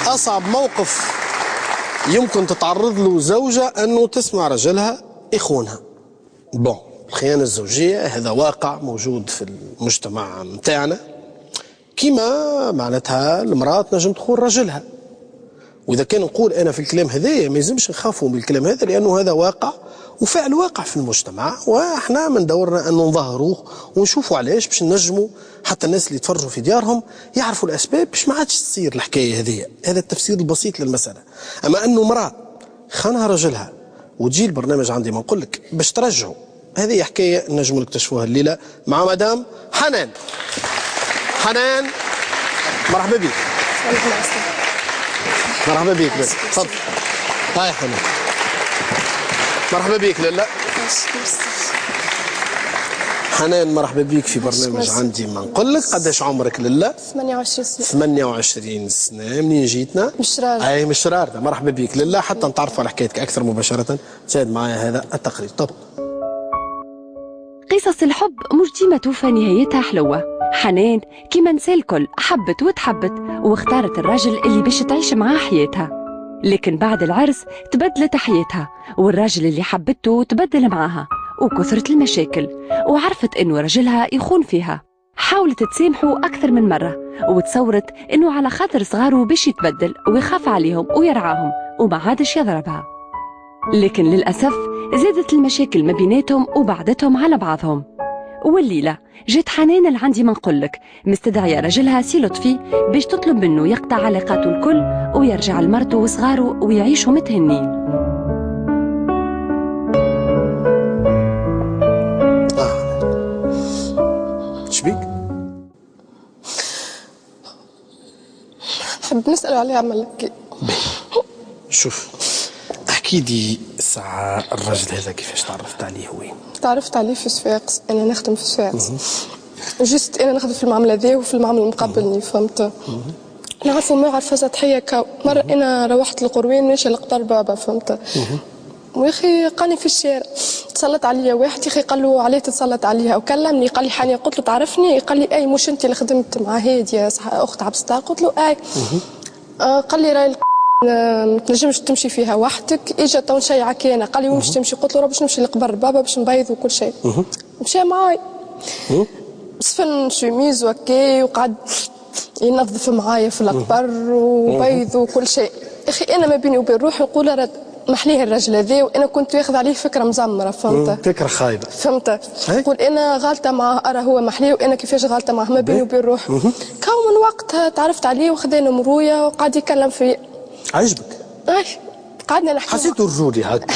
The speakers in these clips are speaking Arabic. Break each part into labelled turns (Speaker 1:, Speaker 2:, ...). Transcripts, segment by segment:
Speaker 1: أصعب موقف يمكن تتعرض له زوجة أنه تسمع رجلها يخونها. بون، الخيانة الزوجية هذا واقع موجود في المجتمع متاعنا، كما معناتها المرأة تنجم تخون رجلها. وإذا كان نقول أنا في الكلام هذايا ما يلزمش نخافوا من الكلام هذا، لأنه هذا واقع وفعل واقع في المجتمع، وإحنا من دورنا أن نظهروه ونشوفوا علاش باش نجموا حتى الناس اللي يتفرجوا في ديارهم يعرفوا الأسباب باش ما عادش تصير الحكاية هذه. هذا التفسير البسيط للمسألة. أما أنه امرأة خانها رجلها وتجي البرنامج عندي ما نقول لك باش ترجعوا، هذه حكاية نجموا نكتشفوها الليلة مع مدام حنان. حنان مرحبا بك. مرحبا بك. تفضل. هاي حنان مرحبا بك. لا حنان مرحبا بك في برنامج عندي ما نقول لك. قداش عمرك لله؟
Speaker 2: 28 سنة.
Speaker 1: 28 سنة. منين جيتنا؟
Speaker 2: من شرارة.
Speaker 1: اي من شرارة. مرحبا بك لله. حتى نتعرفوا على حكايتك اكثر مباشرة تشاهد معايا هذا التقرير. طب
Speaker 3: قصص الحب مش ديما توفى نهايتها حلوة. حنان كيما نسى الكل حبت وتحبت واختارت الراجل اللي باش تعيش معاه حياتها، لكن بعد العرس تبدلت حياتها والراجل اللي حبته تبدل معاها وكثرت المشاكل، وعرفت انه رجلها يخون فيها. حاولت تسامحه اكثر من مرة وتصورت انه على خاطر صغاره باش يتبدل ويخاف عليهم ويرعاهم وما عادش يضربها، لكن للأسف زادت المشاكل ما بيناتهم وبعدتهم على بعضهم. والليلة جات حنان اللي عندي ما نقولك مستدعية رجلها سي لطفي باش تطلب منه يقطع علاقاته الكل ويرجع لمرته وصغاره ويعيشوا متهنين.
Speaker 1: شبيك؟
Speaker 2: نحب نسأل عليه عملك.
Speaker 1: شوف احكي لي الساعة الرجل هذا كيفاش تعرفت عليه وين؟
Speaker 2: تعرفت عليه في صفاقس، انا نخدم في صفاقس. جست انا نخدم في المعمل هذا وفي المعمل المقابلني، فهمت؟ نعرفوا ما عرفة تضحية كاو. مرة انا روحت للقروين ماشية لقطار بابا، فهمت؟ ويا اخي قاني في الشارع تسلط عليا واحد، يا اخي قال له عليه تتسلط عليها، وكلمني قال لي حنان. قلت له تعرفني؟ قال لي اي مش انت اللي خدمت مع هاديه اخت عبد الستار؟ قلت له اي. قال لي راي ما تنجمش تمشي فيها وحدك، اجا تو نشيعك انا. قال لي وين باش تمشي؟ قلت له باش نمشي لقبر بابا باش نبيض وكل شيء. مشى معاي سفن شوميز وكي وقعد ينظف معايا في القبر وبيض وكل شيء. اخي انا ما بيني وبين روحي نقول راه محليه الرجل هذا، وانا كنت ياخذ عليه فكره مزمره، فهمت؟
Speaker 1: فكره خايبه،
Speaker 2: فهمت؟ نقول انا غالطه معاه، ارى هو محليه وانا كيفاش غالطه معاه، ما بيني وبين روحي. كون من وقتها تعرفت عليه وخذينا مرويه وقعد يكلم في.
Speaker 1: عجبك؟
Speaker 2: قعدنا نحكي.
Speaker 1: حسيته رجولي هكا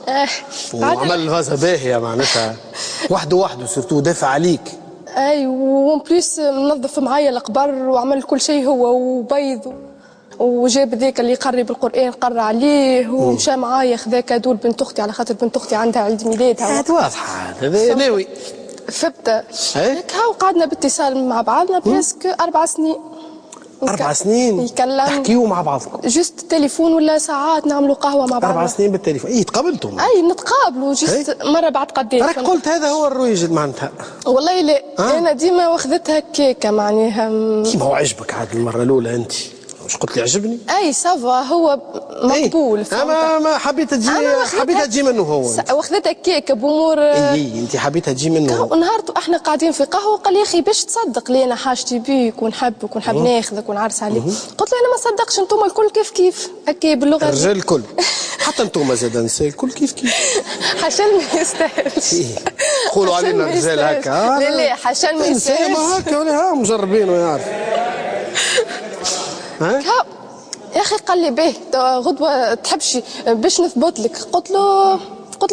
Speaker 1: ها؟ وعمل فازا باهيه معناتها وحده سيرتو دافع عليك.
Speaker 2: اي وون بليس منظف معايا القبر وعمل كل شيء هو وبيض، وجاب ذاك اللي يقري بالقران قرى عليه ومشى معايا خذا كادو لبنت اختي على خاطر بنت اختي عندها عيد ميلادها.
Speaker 1: هذا واضحه هذا ناوي.
Speaker 2: فبت هيك وقعدنا باتصال مع بعضنا بريسك 4 سنين.
Speaker 1: 4 سنين
Speaker 2: يكلم
Speaker 1: تحكيوا مع بعضكم؟
Speaker 2: جست تليفون ولا ساعات نعملوا قهوه مع بعض.
Speaker 1: 4 سنين بالتليفون؟ اي تقابلتم؟
Speaker 2: اي نتقابلوا جست مره بعد قداش.
Speaker 1: راك قلت هذا هو الرويج معناتها؟
Speaker 2: والله لا انا ديما واخذتها هكاكا معناها.
Speaker 1: كيما هو عجبك عاد المره الاولى انت؟ مش قلت لي عجبني؟
Speaker 2: اي سافا هو مقبول.
Speaker 1: ما حبيتها تجي منه هو.
Speaker 2: واخذتها كيك بامور.
Speaker 1: اي انت حبيتها تجي منه هو.
Speaker 2: نهارته احنا قاعدين في قهوه قال لي يا اخي باش تصدق لي انا حاجتي بيك ونحبك ونحب ناخذك ونعرس عليك. قلت له انا ما صدقش، انتم الكل كيف هكا باللغه
Speaker 1: الرجال الكل حتى انتم زاد النساء الكل كيف
Speaker 2: حشل ما يستاهلش.
Speaker 1: قولوا علينا الرجال هكا.
Speaker 2: لا حشل ما يستاهلش.
Speaker 1: ما هكا ولا مجربين ويعرف.
Speaker 2: يا اخي قال لي باهي غدوه تحبش باش نثبت لك. قلت له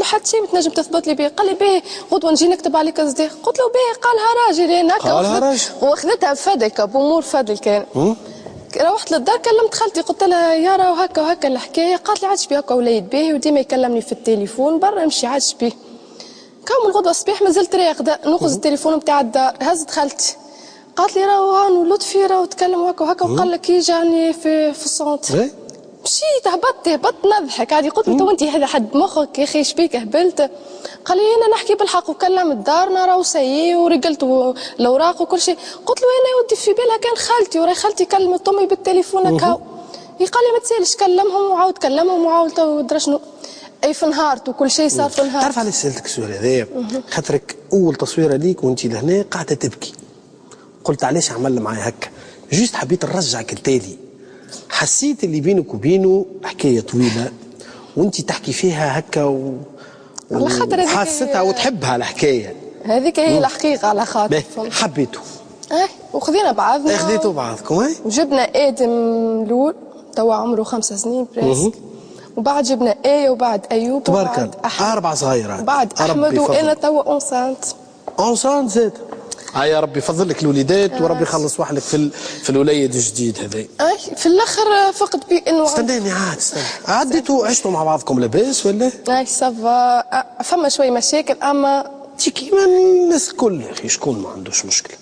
Speaker 2: حتى شيء تنجم تثبت لي به. قال لي باهي غدوه نجي نكتب عليك اصداء. قلت له باهي. قالها راجل انا هكا واخذتها بفدك بامور فضل كان. روحت للدار كلمت خالتي قلت لها يا راه وهكا وهكا الحكايه. قالت لي عادش بيه هكا وليد باهي وديما يكلمني في التليفون برا نمشي عادش بيه. كون الغدوه الصباح مازلت راقده ناخذ التليفون نتاع الدار. هزت خالتي قالت لي راهو هانو لطفي راهو تكلم هكا وهكا وقال لك يجاني في السونتر. مشيت هبطت نضحك عادي. قلت له تو انت هذا حد مخك يا اخي شبيك هبلت؟ قال لي انا نحكي بالحق وكلم الدار راهو سيي ورجلت الاوراق وكل شيء. قلت له انا يودي في بالها كان خالتي وراي خالتي كلمت امي بالتليفون هكا. قال لي ما تسالش كلمهم وعاود كلمهم وعاود تو شنو. اي في نهارت وكل شيء صار في نهار.
Speaker 1: تعرف علاش سالتك السؤال هذايا؟ خاطرك اول تصويره ليك وانت لهنا قاعده تبكي. قلت علاش عمل معايا هكا؟ جوست حبيت نرجعك التالي. حسيت اللي بينك وبينه حكايه طويله وانت تحكي فيها هكا
Speaker 2: على خاطر
Speaker 1: حاستها وتحبها الحكايه.
Speaker 2: هذيك هي الحقيقه على خاطر
Speaker 1: حبيته.
Speaker 2: وخذينا بعضنا.
Speaker 1: خذيتوا بعضكم
Speaker 2: وجبنا ادم الاول توا عمره 5 سنين بريسك. وبعد جبنا ايه وبعد ايوب
Speaker 1: تبارك الله 4 صغيرات.
Speaker 2: بعد احمد وانا توا اونسانت
Speaker 1: زاد. يا ربي يفضل لك الوليدات وربي يخلص وحلك في الوليد الجديد هذا.
Speaker 2: في الاخر فقد بي انه
Speaker 1: استناني عديتوا عشتوا مع بعضكم لاباس ولا؟
Speaker 2: سافا. فما شوي مشاكل اما
Speaker 1: انت كيما الناس الكل يا اخي شكون ما عندوش مشكله.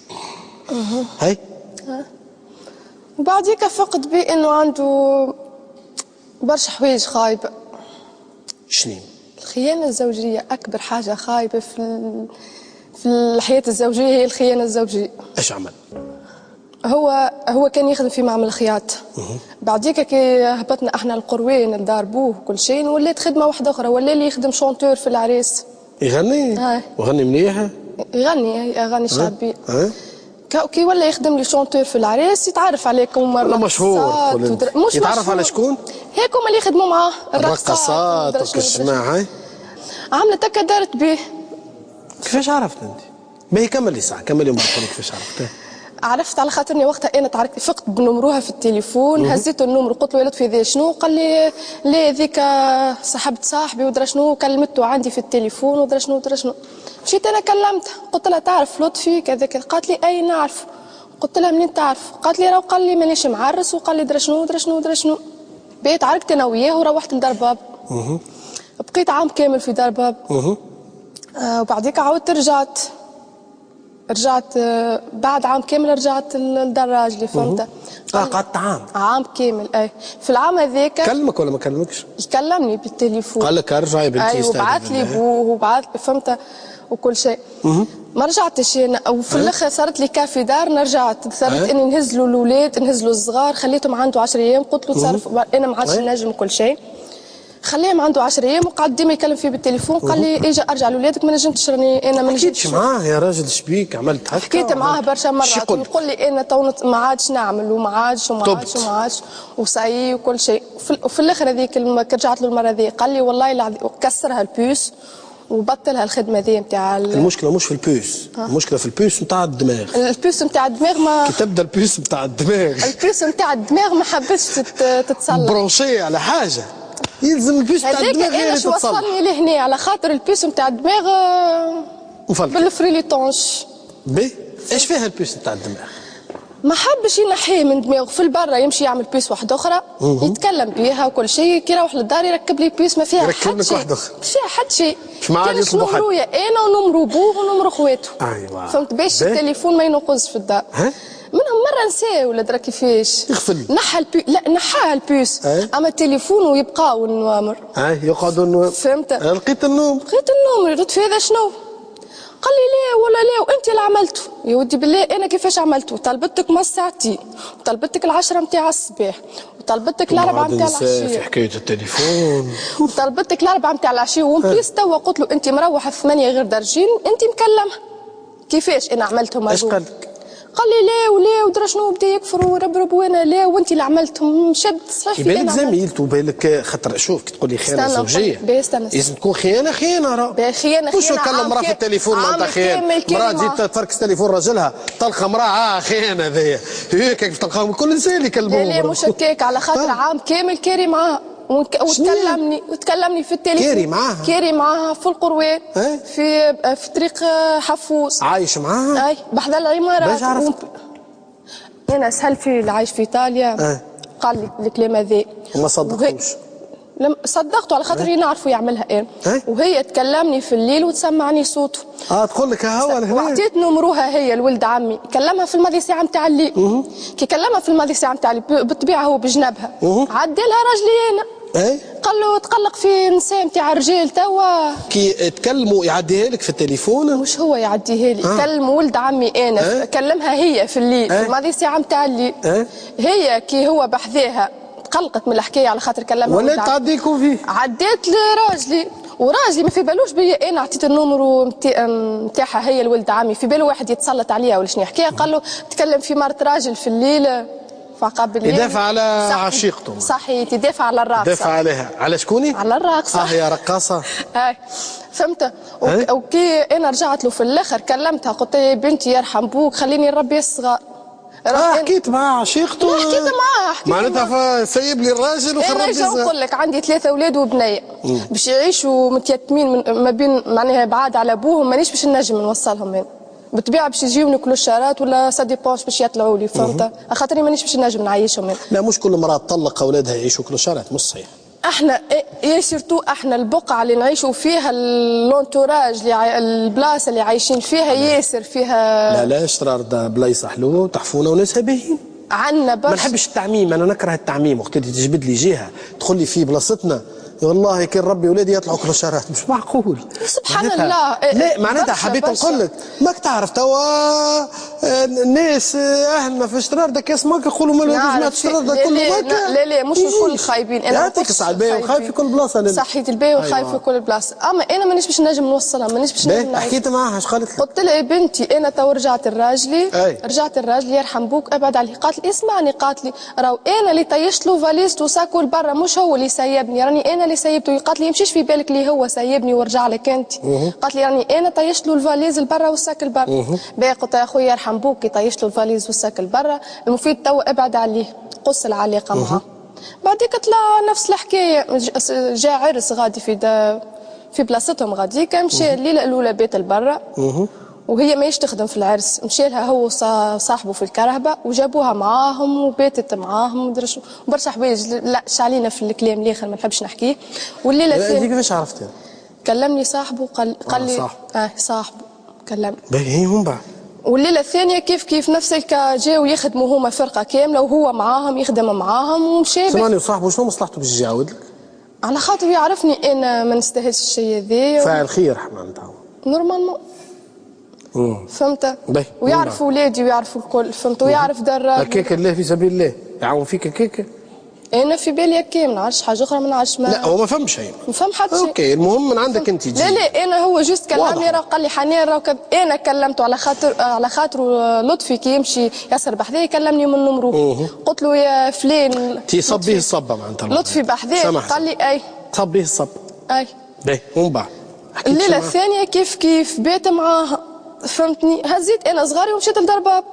Speaker 1: هاي
Speaker 2: وبعديك فقد بي انه عنده برشا حوايج خايبه.
Speaker 1: شنو؟
Speaker 2: الخيانه الزوجيه اكبر حاجه خايبه في الحياه الزوجيه هي الخيانه الزوجيه.
Speaker 1: ايش عمل؟
Speaker 2: هو كان يخدم في معمل خياط. بعديك كي هبطنا احنا القروين لدار بوه وكل شيء ولات خدمه واحده اخرى ولا اللي يخدم شونتور في العريس.
Speaker 1: يغني؟ وغني مليح؟
Speaker 2: يغني اغاني شعبيه. كي ولا يخدم لي شونتور في العريس يتعرف عليكم
Speaker 1: مرة مشهور.
Speaker 2: مش
Speaker 1: يتعرف
Speaker 2: مشهور.
Speaker 1: على شكون؟
Speaker 2: هيك هما اللي يخدموا معاه
Speaker 1: الرقصات والجماعه.
Speaker 2: عملت هكا دارت به.
Speaker 1: كيفاش عرفت انت؟ ما هي كملي ساعه كملي وما كيفاش عرفت؟
Speaker 2: عرفت على خاطرني وقتها انا فقت بنمروها في التليفون. هزيت النمر قلت له يا لطفي ذي شنو؟ قال لي لا ذيك صاحبت صاحبي ودرا شنو كلمته عندي في التليفون ودرا شنو. مشيت انا كلمتها قلت لها تعرف لطفي كذا كذا. قالت لي اي نعرف. قلت لها منين تعرف؟ قالت لي راه قال لي مانيش معرس وقال لي درا شنو. بقيت عركت انا وياه وروحت لدار باب. بقيت عام كامل في دار باب. وبعديك عاودت رجعت بعد عام كامل رجعت لدار راجلي فهمت.
Speaker 1: قعدت
Speaker 2: عام كامل. اي في العام هذاك
Speaker 1: كلمك ولا ما كلمكش؟
Speaker 2: يكلمني بالتليفون.
Speaker 1: قال لك ارجعي بنتي.
Speaker 2: اي وبعث لي بوه وبعث فهمت وكل شيء. ما رجعتش انا. وفي الاخر صارت لي كافي دار رجعت صارت اني نهز له الاولاد نهز له الصغار خليتهم عنده 10 ايام. قلت له تصرف انا ما عادش نجم كل شيء خليهم عنده 10 ايام وقعد ديما يكلم فيه بالتليفون. قال لي اجي ارجع لاولادك ما نجمتش راني انا ما نجمتش.
Speaker 1: حكيتش معاه يا راجل شبيك عملت هكا؟
Speaker 2: حكيت معاه برشا مرات ويقول لي انا تو ما عادش نعمل وما عادش وصاي وكل شيء. وفي الاخر هذيك رجعت له المره هذه قال لي والله العظيم كسرها البوس وبطلها الخدمه ذي نتاع
Speaker 1: المشكله مش في البوس. المشكله في البوس نتاع الدماغ.
Speaker 2: البوس نتاع الدماغ ما
Speaker 1: كي تبدا البوس نتاع الدماغ
Speaker 2: البوس نتاع الدماغ ما حبتش تتصلح.
Speaker 1: برونشي على حاجه يلزم البوس نتاع الدماغ غير تتصلح.
Speaker 2: هذاك انا وصلني لهنا على خاطر البوس نتاع الدماغ بالفريليتونش.
Speaker 1: بي ايش فيها البوس نتاع الدماغ؟
Speaker 2: ما حبش ينحيه من دماغه في البرة يمشي يعمل بيس واحده اخرى يتكلم بيها وكل شيء. كي يروح للدار يركب لي بيس ما فيها حد شيء. ما فيها حد شيء. كانش نمرويا انا ونمرو بوه ونمرو خواتو.
Speaker 1: ايوه
Speaker 2: فهمت باش التليفون ما ينقص في الدار. منهم مره نساه ولا درا كيفاش
Speaker 1: يغفل
Speaker 2: لا نحاها البيس اما التليفون ويبقاو النوامر.
Speaker 1: يقعدوا
Speaker 2: فهمت.
Speaker 1: لقيت النوم
Speaker 2: قلت في هذا شنو؟ قال لي لا ولا لا وانت اللي عملته. يا ودي بالله انا كيفاش عملته؟ طلبتك ما ساعتين وطلبتك ال10 نتاع الصباح وطلبتك ال4 نتاع العشيه
Speaker 1: في حكايه التليفون
Speaker 2: وطلبتك ال4 نتاع العشيه ومبليس توا قلت له انت مروحه 8 غير درجين انت مكلمه. كيفاش انا عملتهم؟
Speaker 1: ايش قال لك؟
Speaker 2: قال لي لا ولا ودرا شنو بدا يكفر وربرب وانا لا وانت اللي عملتهم شد صحيح في
Speaker 1: بالك زميلته بالك خاطر شوف كي تقول لي خيانه زوجيه لازم تكون خيانه راه
Speaker 2: خيانه
Speaker 1: مش كلم مراه في التليفون معناتها خيانه. مراه جيت تفركس تليفون راجلها تلقى مراه خيانه هذيا هيك كيف تلقاهم كل انسان يكلموه.
Speaker 2: لا مش هكاك على خاطر عام كامل كاري معاها وتكلمني في التليفون. كاري معاها في القروان في طريق حفوز
Speaker 1: عايش معاها.
Speaker 2: اي بحذا العمارات. انا سهل في اللي عايش في ايطاليا قال لي الكلام هذا
Speaker 1: وما صدقتوش.
Speaker 2: صدقته على خاطر نعرفوا يعملها انا. وهي تكلمني في الليل وتسمعني صوته.
Speaker 1: تقول لك ها هو لهنا.
Speaker 2: وعطيت نمروها هي لولد عمي، كلمها في الماضي ساعه نتاع الليل. كي كلمها في الماضي ساعه نتاع الليل بالطبيعه هو بجنبها. عدى لها راجلي انا. قال له تقلق في نساء نتاع رجال توا.
Speaker 1: كي تكلموا يعديها لك في التليفون؟
Speaker 2: مش هو يعديها لي، كلم ولد عمي انا. كلمها هي في الليل في الماضي ساعه نتاع الليل. هي كي هو بحذاها تقلقت من الحكايه على خاطر كلمها.
Speaker 1: ولا تعديكم فيه؟
Speaker 2: عديت لراجلي وراجلي ما في بالوش بيا انا عطيت النمرو نتاعها هي لولد عمي، في باله واحد يتسلط عليها ولا شنو حكايه. قال له تكلم في مرت راجل في الليل في عقاب الليل.
Speaker 1: يدافع على عشيقته.
Speaker 2: صحيح يدافع على الراقصه.
Speaker 1: يدافع عليها على شكوني؟
Speaker 2: على الراقصه.
Speaker 1: يا رقاصه.
Speaker 2: فهمت. وكي انا رجعت له في الاخر كلمتها قلت لها يا بنتي يرحم بوك خليني نربي الصغار.
Speaker 1: حكيت معاه عشيقته.
Speaker 2: حكيت معاه
Speaker 1: معناتها سيب لي الراجل وخرب لي
Speaker 2: انا نقول لك عندي 3 اولاد وبنيه باش يعيشوا متيتمين ما بين معناها بعاد على ابوهم مانيش باش نجم نوصلهم هنا. بالطبيعه باش يجيوني كل الشهرات ولا سا ديبونس باش يطلعوا لي. فهمت. خاطري مانيش باش نجم نعيشهم هنا.
Speaker 1: لا مش كل مرأة تطلق اولادها يعيشوا كل الشهرات، مش صحيح.
Speaker 2: احنا سيرتو احنا البقعه اللي نعيشوا فيها اللونتوراج البلاصه اللي عايشين فيها ياسر فيها.
Speaker 1: لا شرار بلايص حلوه وتحفونه وناسها باهيين.
Speaker 2: عندنا
Speaker 1: ما نحبش التعميم، انا نكره التعميم. وقت تجبد لي جهه تدخل لي في بلاصتنا والله كي نربي ولادي يطلعوا كل شهرات مش معقول.
Speaker 2: سبحان الله.
Speaker 1: لا معناتها حبيت نقول لك ماك تعرف توا الناس اهلنا في الشرار دا كاس ماك يقولوا ما جماعه الشرار دا كله ماك.
Speaker 2: لا مش الكل خايبين. انا
Speaker 1: يعطيك الصحه الباهي وخايف في كل بلاصه.
Speaker 2: صحيت الباهي وخايف في كل بلاصه. اما انا مانيش باش نجم نوصلها مانيش باش نجم.
Speaker 1: حكيت معاها اش قالت لك؟
Speaker 2: قلت لها يا بنتي انا تو رجعت الراجلي يرحم بوك ابعد عليه. قالت لي اسمعني قالت لي راهو انا اللي طيشت له فاليزته وساكو لبرا مش هو اللي سيبني راني انا اللي سيبته. قالت لي يمشيش في بالك لي هو سيبني ورجع لك انت. قالت لي راني انا طيشت له الفاليز لبرا والساك لبرا. باهي قلت يا خويا يرحم بوك كي طيشت له الفاليز والساك لبرا المفيد توا ابعد عليه قص العلاقه معاه. بعديك طلع نفس الحكايه جا عرس غادي في بلاصتهم غاديك مشى الليله الاولى بيت لبرا وهي ماهيش تخدم في العرس. مشى لها هو صاحبه في الكرهبه وجابوها معاهم وباتت معاهم ودرش برشا حوايج. لا علينا في الكلام الاخر ما نحبش نحكيه. والليله الثانيه
Speaker 1: كيفاش عرفتها؟
Speaker 2: كلمني صاحبه قال لي صاحبه كلمني.
Speaker 1: باهي من بعد.
Speaker 2: والليله الثانيه كيف نفس الكا جاو يخدموا هما فرقه كامله وهو معاهم يخدم معاهم ومشى.
Speaker 1: سمعني وصاحبه شنو مصلحته باش يجي يعاود لك؟
Speaker 2: على خاطر يعرفني انا ما نستاهلش الشيء هذا.
Speaker 1: فاعل خير معناتها
Speaker 2: نورمالمون. فهمت. ويعرف ولادي ويعرفوا الكل. فهمت. ويعرف دار
Speaker 1: هكاك الله في سبيل الله يعاون فيك هكاك.
Speaker 2: انا في بالي هكا ما نعرفش حاجه اخرى ما نعرفش.
Speaker 1: لا هو ما فهم شيء.
Speaker 2: ما فهم حتى شيء.
Speaker 1: اوكي المهم من عندك انت تجي.
Speaker 2: لا انا هو جوست كلمني راه قال لي حنان راه انا كلمته على خاطر لطفي كي يمشي ياسر بحذايا كلمني من نمرو. قلت له يا فلان
Speaker 1: تصبيه الصبه معناتها.
Speaker 2: لطفي بحذايا قال لي اي
Speaker 1: تصبيه الصب.
Speaker 2: باهي
Speaker 1: ومن بعد
Speaker 2: الليله الثانيه كيف بيت معاها. فهمتني. هزيت انا صغاري ومشيت لدار باب.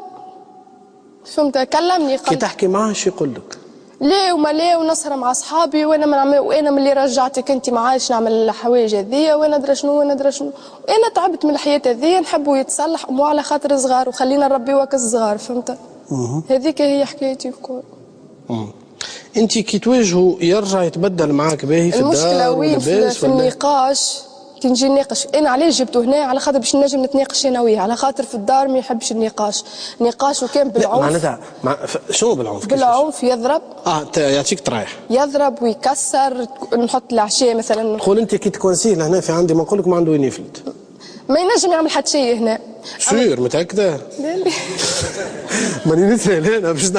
Speaker 2: فهمت. كلمني قال
Speaker 1: كي تحكي معاه شو يقول لك؟
Speaker 2: لا وما لا ونسهر مع اصحابي وانا من اللي رجعتك انت ما عادش نعمل الحوايج هذيا وانا ادري شنو انا تعبت من الحياه هذيا نحبوا يتصلح مو على خاطر صغار وخلينا نربي وكس صغار. فهمت. هذيك هي حكايتي الكل.
Speaker 1: انت كي تواجهوا يرجع يتبدل معاك باهي في الدار؟
Speaker 2: المشكله وين في النقاش. كي نجي نناقش انا علاش جبته هنا على خاطر باش نجم نتناقش انا وياه. على خاطر في الدار ما يحبش النقاش وكان بالعنف.
Speaker 1: معناتها شنو بالعنف؟
Speaker 2: بالعنف يضرب.
Speaker 1: يعطيك طرايح.
Speaker 2: يضرب ويكسر. نحط العشاء مثلا.
Speaker 1: نقول انت كي تكونسيه لهنا في عندي ما نقول لك ما عنده وين يفلت.
Speaker 2: ما ينجم يعمل حتى شيء هنا.
Speaker 1: سير متاكده؟
Speaker 2: لا
Speaker 1: ماني نسال انا باش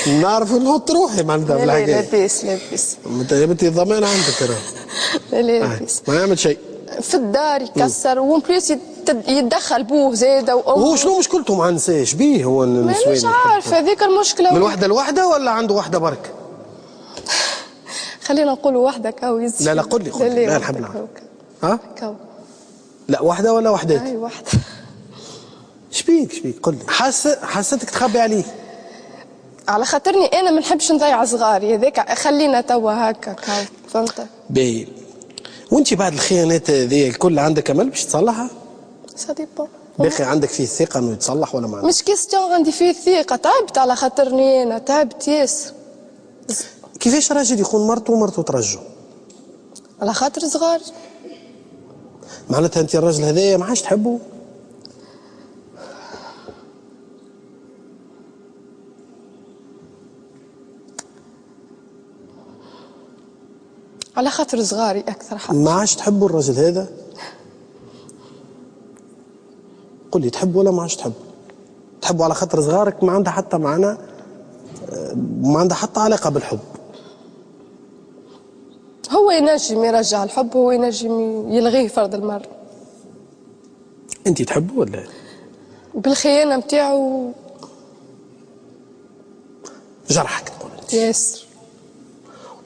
Speaker 1: نعرف نحط روحي معناتها في الحكايه.
Speaker 2: لاباس
Speaker 1: انت يا بنتي الضمان عندك راه.
Speaker 2: لا لاباس.
Speaker 1: ما يعمل شيء.
Speaker 2: في الدار يكسر ومبليس يتدخل بوه زاده
Speaker 1: هو شنو مشكلته مع النساء؟ شبيه هو النسوان؟
Speaker 2: مش عارف هذيك المشكله.
Speaker 1: من وحده لوحده ولا عنده وحده برك؟
Speaker 2: خلينا نقولوا وحده كاو يزيد.
Speaker 1: لا قول لي لا نحب نعرف. كاو. لا وحده ولا وحدات؟
Speaker 2: اي وحده.
Speaker 1: شبيك قول لي. حسيتك تخبي عليه؟
Speaker 2: على خاطرني انا ما نحبش نضيع صغاري هذاك خلينا توا هكا كاو. فهمت.
Speaker 1: باهي. وانت بعد الخيانات هذه الكل عندك امل باش تصلحها؟
Speaker 2: سا ديبون.
Speaker 1: باقي عندك فيه ثقه انه يتصلح ولا ما عندك؟
Speaker 2: مش كيستيون عندي فيه ثقه. تعبت على خاطرني انا تعبت ياسر.
Speaker 1: كيفاش راجل يخون مرته ومرته ترجو؟
Speaker 2: على خاطر صغار.
Speaker 1: معناتها انت الراجل هذايا ما عادش تحبه؟
Speaker 2: على خاطر صغاري اكثر حاجه.
Speaker 1: ما عادش تحبه الراجل هذا؟ قل لي تحبه ولا ما عادش تحبه؟ تحبه على خاطر صغارك ما عندها حتى معنى، ما عندها حتى علاقه بالحب.
Speaker 2: هو ينجم يرجع الحب، هو ينجم يلغيه فرض المرة.
Speaker 1: انت تحبه ولا؟
Speaker 2: بالخيانة متاعو
Speaker 1: جرحك تقول انت.
Speaker 2: ياسر.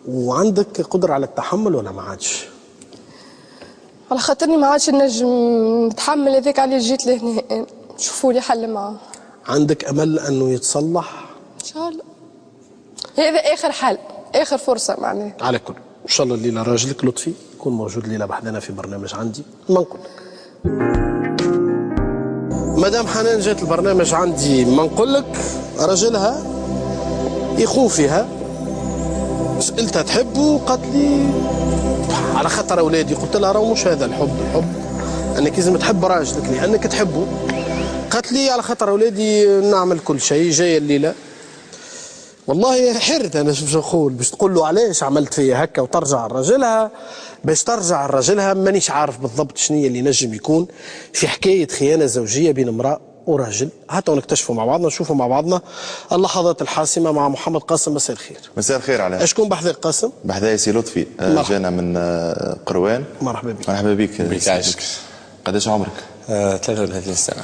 Speaker 1: وعندك قدرة على التحمل ولا ما عادش؟
Speaker 2: على خاطرني ما عادش نجم نتحمل هذاك، عليه جيت لهنا. شوفوا لي حل معاه.
Speaker 1: عندك امل انه يتصلح؟
Speaker 2: ان شاء الله. هذا اخر حل، اخر فرصة معناها.
Speaker 1: على كل ان شاء الله الليله راجلك لطفي يكون موجود الليله بحدنا في برنامج عندي. ما نقول لك مدام حنان جات البرنامج عندي، ما نقول لك راجلها يخون فيها. سألتها تحبه، قالت لي على خاطر اولادي. قلت لها راهو مش هذا الحب، الحب انك لازم تحب راجلك لانك تحبه. قالت لي على خاطر اولادي نعمل كل شيء. جايه الليله والله حرت انا باش نقول، باش تقول له علاش عملت فيا هكا وترجع لراجلها. باش ترجع لراجلها مانيش عارف بالضبط شنو اللي نجم يكون في حكايه خيانه زوجيه بين امراه وراجل. حتى نكتشفوا مع بعضنا، نشوفوا مع بعضنا اللحظات الحاسمه مع محمد قاسم. مساء الخير.
Speaker 4: مساء الخير. على
Speaker 1: شكون بحذاك قاسم؟
Speaker 4: بحذايا سي لطفي. جانا من قروان.
Speaker 1: مرحبا بك.
Speaker 4: مرحبا بك.
Speaker 5: بك عايشك.
Speaker 4: قداش عمرك؟
Speaker 5: 33 سنة.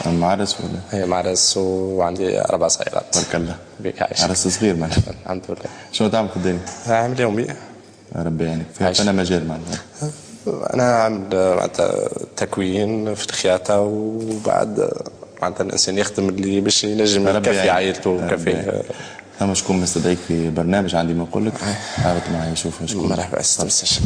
Speaker 4: معرس ولا؟
Speaker 5: هي معرس وعندي 4 صغيرات.
Speaker 4: بارك الله.
Speaker 5: بك عايشك.
Speaker 4: عرس صغير معناها.
Speaker 5: الحمد لله.
Speaker 4: شنو تعمل في الدنيا؟
Speaker 5: عامل يومي.
Speaker 4: ربي يعينك. فيها مجال معناها.
Speaker 5: أنا عامل معناتها تكوين في الخياطة، وبعد معناتها الإنسان يخدم اللي باش ينجم يكفي عائلته ويكفي.
Speaker 4: ثم شكون مستدعيك في برنامج عندي ما نقول لك. هابط معايا شوف شكون.
Speaker 5: مرحبا استمسش.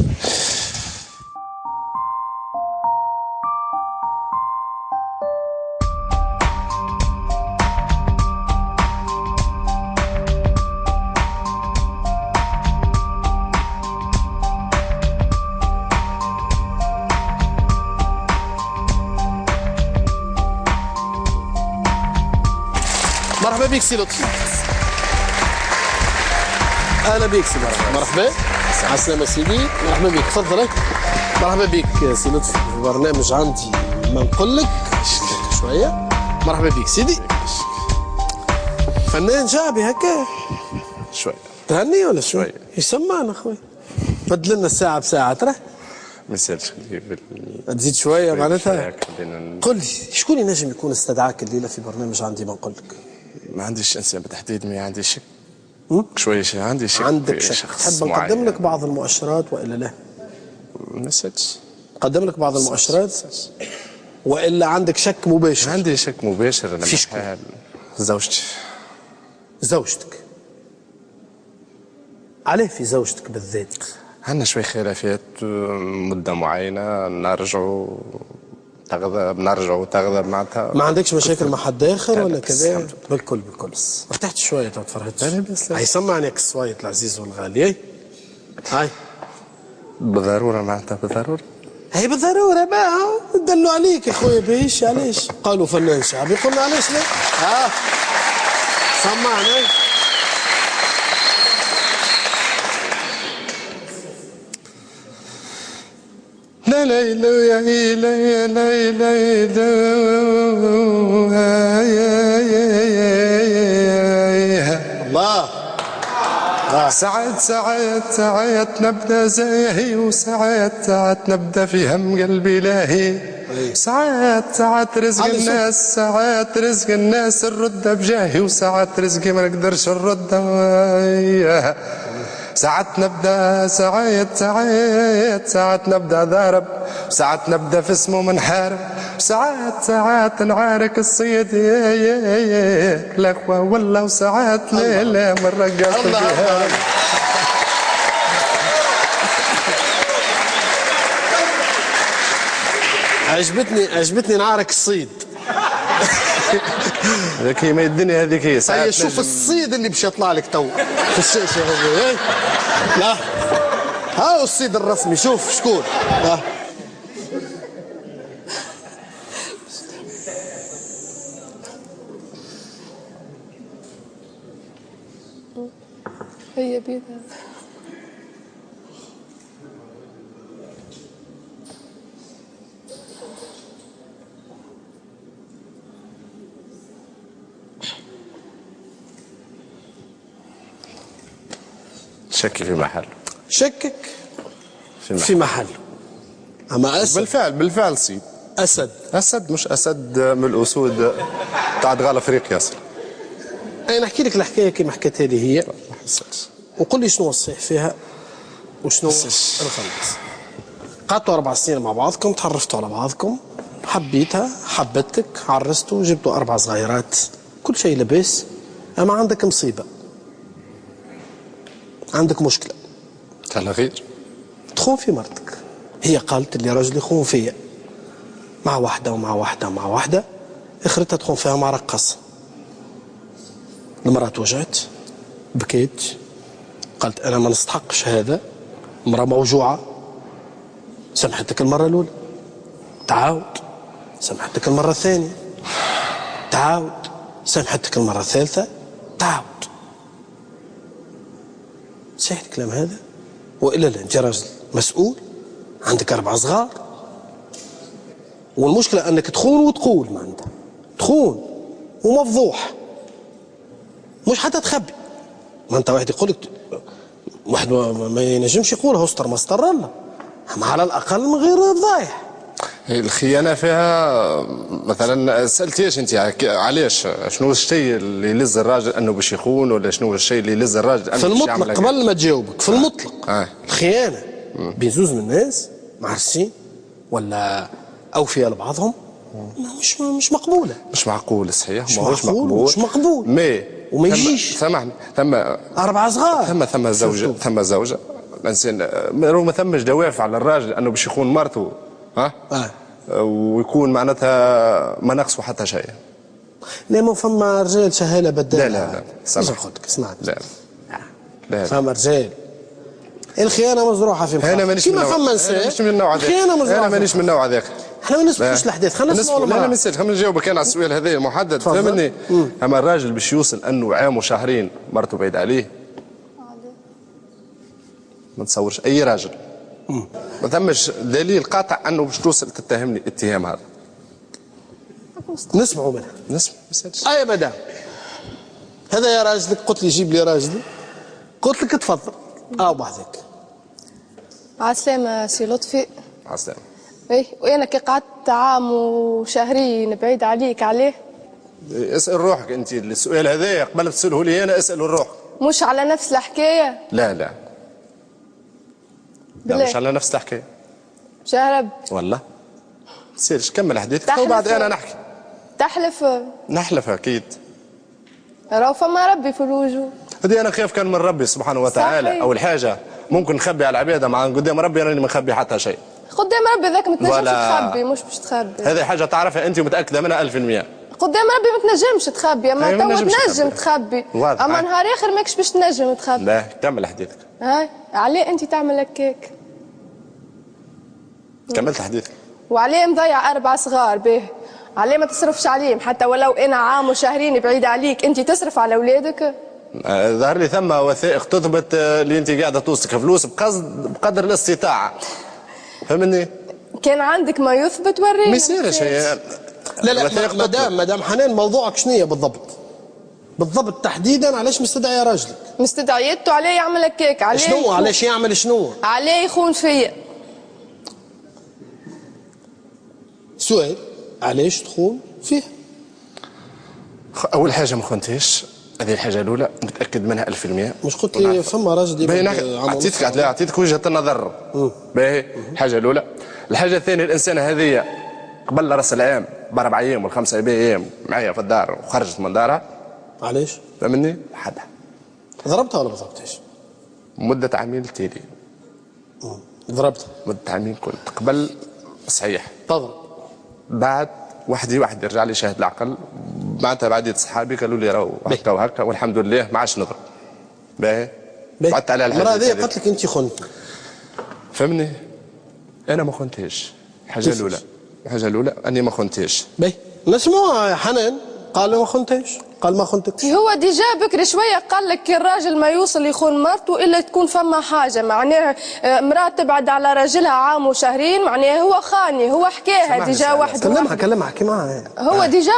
Speaker 1: مرحبا بك سي لطفي. اهلا بك سي لطفي. مرحبا. على السلامة سيدي. مرحبا بك. تفضل. مرحبا بك سي لطفي في برنامج عندي ما نقول لك. شوية. مرحبا بك سيدي. فنان شعبي هكا
Speaker 5: شوي.
Speaker 1: تهني ولا شوي؟ يسمعنا خويا. بدل لنا الساعة بساعة ترى.
Speaker 5: ما يسالش.
Speaker 1: تزيد شوية معناتها. قل لي شكون ينجم يكون استدعاك الليلة في برنامج عندي ما نقول لك؟
Speaker 5: ما عنديش انسان بالتحديد، ما عندي شك. شويه عندي شك.
Speaker 1: عندك شك. تحب نقدم لك بعض المؤشرات والا لا؟
Speaker 5: ما نسيتش.
Speaker 1: نقدم لك بعض المؤشرات والا عندك شك مباشر؟
Speaker 5: عندي شك مباشر.
Speaker 1: في شكون؟
Speaker 5: زوجتي.
Speaker 1: زوجتك؟ علاه في زوجتك بالذات؟
Speaker 5: عندنا شوي خلافات مده معينه، نرجعوا تغضب معناتها.
Speaker 1: ما عندكش مشاكل مع حد اخر ولا كذا؟ بالكل ارتحت شويه تو تفرهدت. هاي سمعني الصوايت العزيز والغالي. هاي
Speaker 5: بالضروره معناتها بالضروره.
Speaker 1: هي بالضروره بقى ندلوا عليك يا خويا. بايش علاش؟ قالوا فنان شعبي قلنا علاش لا؟ سمعنا.
Speaker 5: لا لا لا يا لا يا لا لا
Speaker 1: الله.
Speaker 5: ساعات نبدا زاهي، وساعات نبدا في هم قلبي لاهي. ساعات رزق الناس، ساعات رزق الناس الردة بجاهي، وساعات رزقي ما نقدرش الردة. ساعات نبدا ساعات نبدا ضارب، ساعات نبدا في اسمه منحارب، ساعات نعارك الصيد يا الاخوه والله، وساعات لا من رقصت فيها.
Speaker 1: عجبتني نعارك الصيد.
Speaker 5: هذيك هي الدنيا، هذيك هي.
Speaker 1: هيا شوف الصيد اللي باش يطلع لك تو في الشاشه هذه. لا هاو السيد الرسمي شوف شكون.
Speaker 2: هي بيضة.
Speaker 5: شكي في محل.
Speaker 1: شكك في محل. اما اسد
Speaker 5: بالفعل سيد. اسد مش اسد من الاسود تاع ادغال افريقيا.
Speaker 1: انا نحكي لك الحكايه كيما حكيتها لي هي، وقل لي شنو الصحيح فيها وشنو الخلص. قعدتوا 4 سنين مع بعضكم، تعرفتوا على بعضكم، حبيتها، حبتك، عرستوا، جبتوا 4 صغيرات، كل شيء لاباس، اما عندك مصيبه، عندك مشكله.
Speaker 5: على غير
Speaker 1: تخون في مرتك. هي قالت اللي راجل يخون فيا مع واحده ومع واحده ومع واحده، اخرتها تخون فيها مع رقص. المرأة توجعت، بكيت، قالت أنا ما نستحقش هذا، مرأة موجوعة. سمحتك المرة الأولى، تعاود، سمحتك المرة الثانية، تعاود، سمحتك المرة الثالثة، تعاود. صحيح الكلام هذا؟ وإلا لا، أنت راجل مسؤول، عندك 4 صغار، والمشكلة أنك تخون وتقول ما عندها، تخون ومفضوح، مش حتى تخبي. ما انت واحد يقول لك، واحد ما ينجمش يقولها استر ما استر الله، اما على الاقل من غير فضايح.
Speaker 5: الخيانه فيها مثلا سالتيش انت علاش؟ شنو الشيء اللي يلز الراجل انه باش يخون، ولا شنو الشيء اللي يلز الراجل انه
Speaker 1: في المطلق قبل ما تجاوبك، في المطلق الخيانه بين زوز من الناس معرسين ولا اوفياء لبعضهم مش مقبوله.
Speaker 5: مش معقول صحيح،
Speaker 1: ماهوش مقبول، مش مقبول. وما يجيش.
Speaker 5: سامحني، ثم
Speaker 1: 4 صغار،
Speaker 5: ثم زوجه الانسان ما ثمش دوافع على الراجل انه باش يخون مرته، ويكون معناتها ما نقصوا حتى شيء.
Speaker 1: لا، ما فما رجال شهاله بدال.
Speaker 5: لا
Speaker 1: سامحني، اسمعني.
Speaker 5: لا
Speaker 1: فما رجال الخيانه مزروعه في مخاخ.
Speaker 5: انا مانيش من النوع هذاك. انا مانيش من النوع هذاك.
Speaker 1: احنا ما نسبقوش الاحداث، خلينا نسمعوا.
Speaker 5: لا ما نسالش، خلينا نجاوبك انا على السؤال هذا محدد، فهمني. اما الراجل باش يوصل انه عام وشهرين مرته بعيد عليه، ما نتصورش اي راجل ما ثمش دليل قاطع انه باش توصل تتهمني الاتهام هذا.
Speaker 1: نسمعوا منها.
Speaker 5: نسمع
Speaker 1: يا مدام، هذا يا راجلك، قلت لي جيب لي راجلي، قلت لك تفضل. بحذاك.
Speaker 2: عالسلامة سي لطفي.
Speaker 5: عالسلامة.
Speaker 2: ايه، وانا كي قعدت عام وشهرين بعيد عليك عليه.
Speaker 5: اسال روحك انت السؤال هذا قبل تساله لي انا، اسال روحك.
Speaker 2: مش على نفس الحكايه؟
Speaker 5: لا مش على نفس الحكايه.
Speaker 2: شهرب
Speaker 5: والله سيرش كمل حديثك وبعد انا نحكي.
Speaker 2: تحلف؟
Speaker 5: نحلف اكيد.
Speaker 2: راهو فما ربي في الوجوه.
Speaker 5: هذه انا خايف كان من ربي سبحانه وتعالى. صحيح. اول حاجه ممكن نخبي على العباده، مع قدام ربي راني ما نخبي حتى شيء.
Speaker 2: قدام ربي ذاك ما تنجمش تخبي، مش باش تخبي.
Speaker 5: هذه حاجه تعرفها انت ومتاكده منها 1000%.
Speaker 2: قدام ربي ما تنجمش تخبي، اما تو تنجم تخبي، اما نهار اخر ماكش باش تنجم تخبي.
Speaker 5: لا كمل حديثك.
Speaker 2: عليه انت تعمل هكاك؟
Speaker 5: كملت حديثك.
Speaker 2: وعليه مضيع 4 صغار به، عليه ما تصرفش عليهم، حتى ولو انا عام وشهرين بعيد عليك انت تصرف على اولادك.
Speaker 5: ظهر لي ثم وثائق تثبت اللي انت قاعده توصلك فلوس بقدر الاستطاعه، فهمني؟
Speaker 2: كان عندك ما يثبت وريني.
Speaker 5: ما يصيرش هي.
Speaker 1: لا مدام حنان، موضوعك شنو هي بالضبط تحديدا؟ علاش مستدعي راجلك؟
Speaker 2: مستدعيته عليه يعمل هكاك. عليه
Speaker 1: شنو؟ علاش يعمل شنو؟
Speaker 2: عليه يخون فيا.
Speaker 1: سؤال، علاش تخون فيه؟
Speaker 5: اول حاجه ما خنتيش، هذه الحاجه الاولى متاكد منها 1000%.
Speaker 1: مش قلت لي فما راجل
Speaker 5: اعطيتك وجهه النظر. باهي، الحاجه الاولى. الحاجه الثانيه، الانسان هذه قبل راس العام ب4 ايام ولا 5 ايام معايا في الدار وخرجت من دارها.
Speaker 1: علاش؟
Speaker 5: فهمني؟ حدها
Speaker 1: ضربتها ولا ما ضربتهاش؟
Speaker 5: مده عامين تالي.
Speaker 1: ضربتها
Speaker 5: مده عامين كنت قبل صحيح.
Speaker 1: تضرب
Speaker 5: بعد واحد يرجع لي شاهد العقل، معناتها بعديت صحابي قالوا لي راهو هكا وهكا والحمد لله ما عادش نضرب. باهي. بعدت على
Speaker 1: المرأة هذه قالت لك انت خنتني.
Speaker 5: فهمني؟ انا ما خنتهاش. الحاجه الاولى اني ما خنتهاش.
Speaker 1: باهي نسمعوا حنان قال ما خنتهاش، قال ما خنتك.
Speaker 2: هو ديجا بكري شويه قال لك الراجل ما يوصل يخون مرته الا تكون فما حاجه، معناها مراه تبعد على راجلها عام وشهرين، معناها هو خاني، هو حكاها ديجا وحده.
Speaker 1: كلمها احكي معها.
Speaker 2: هو ديجا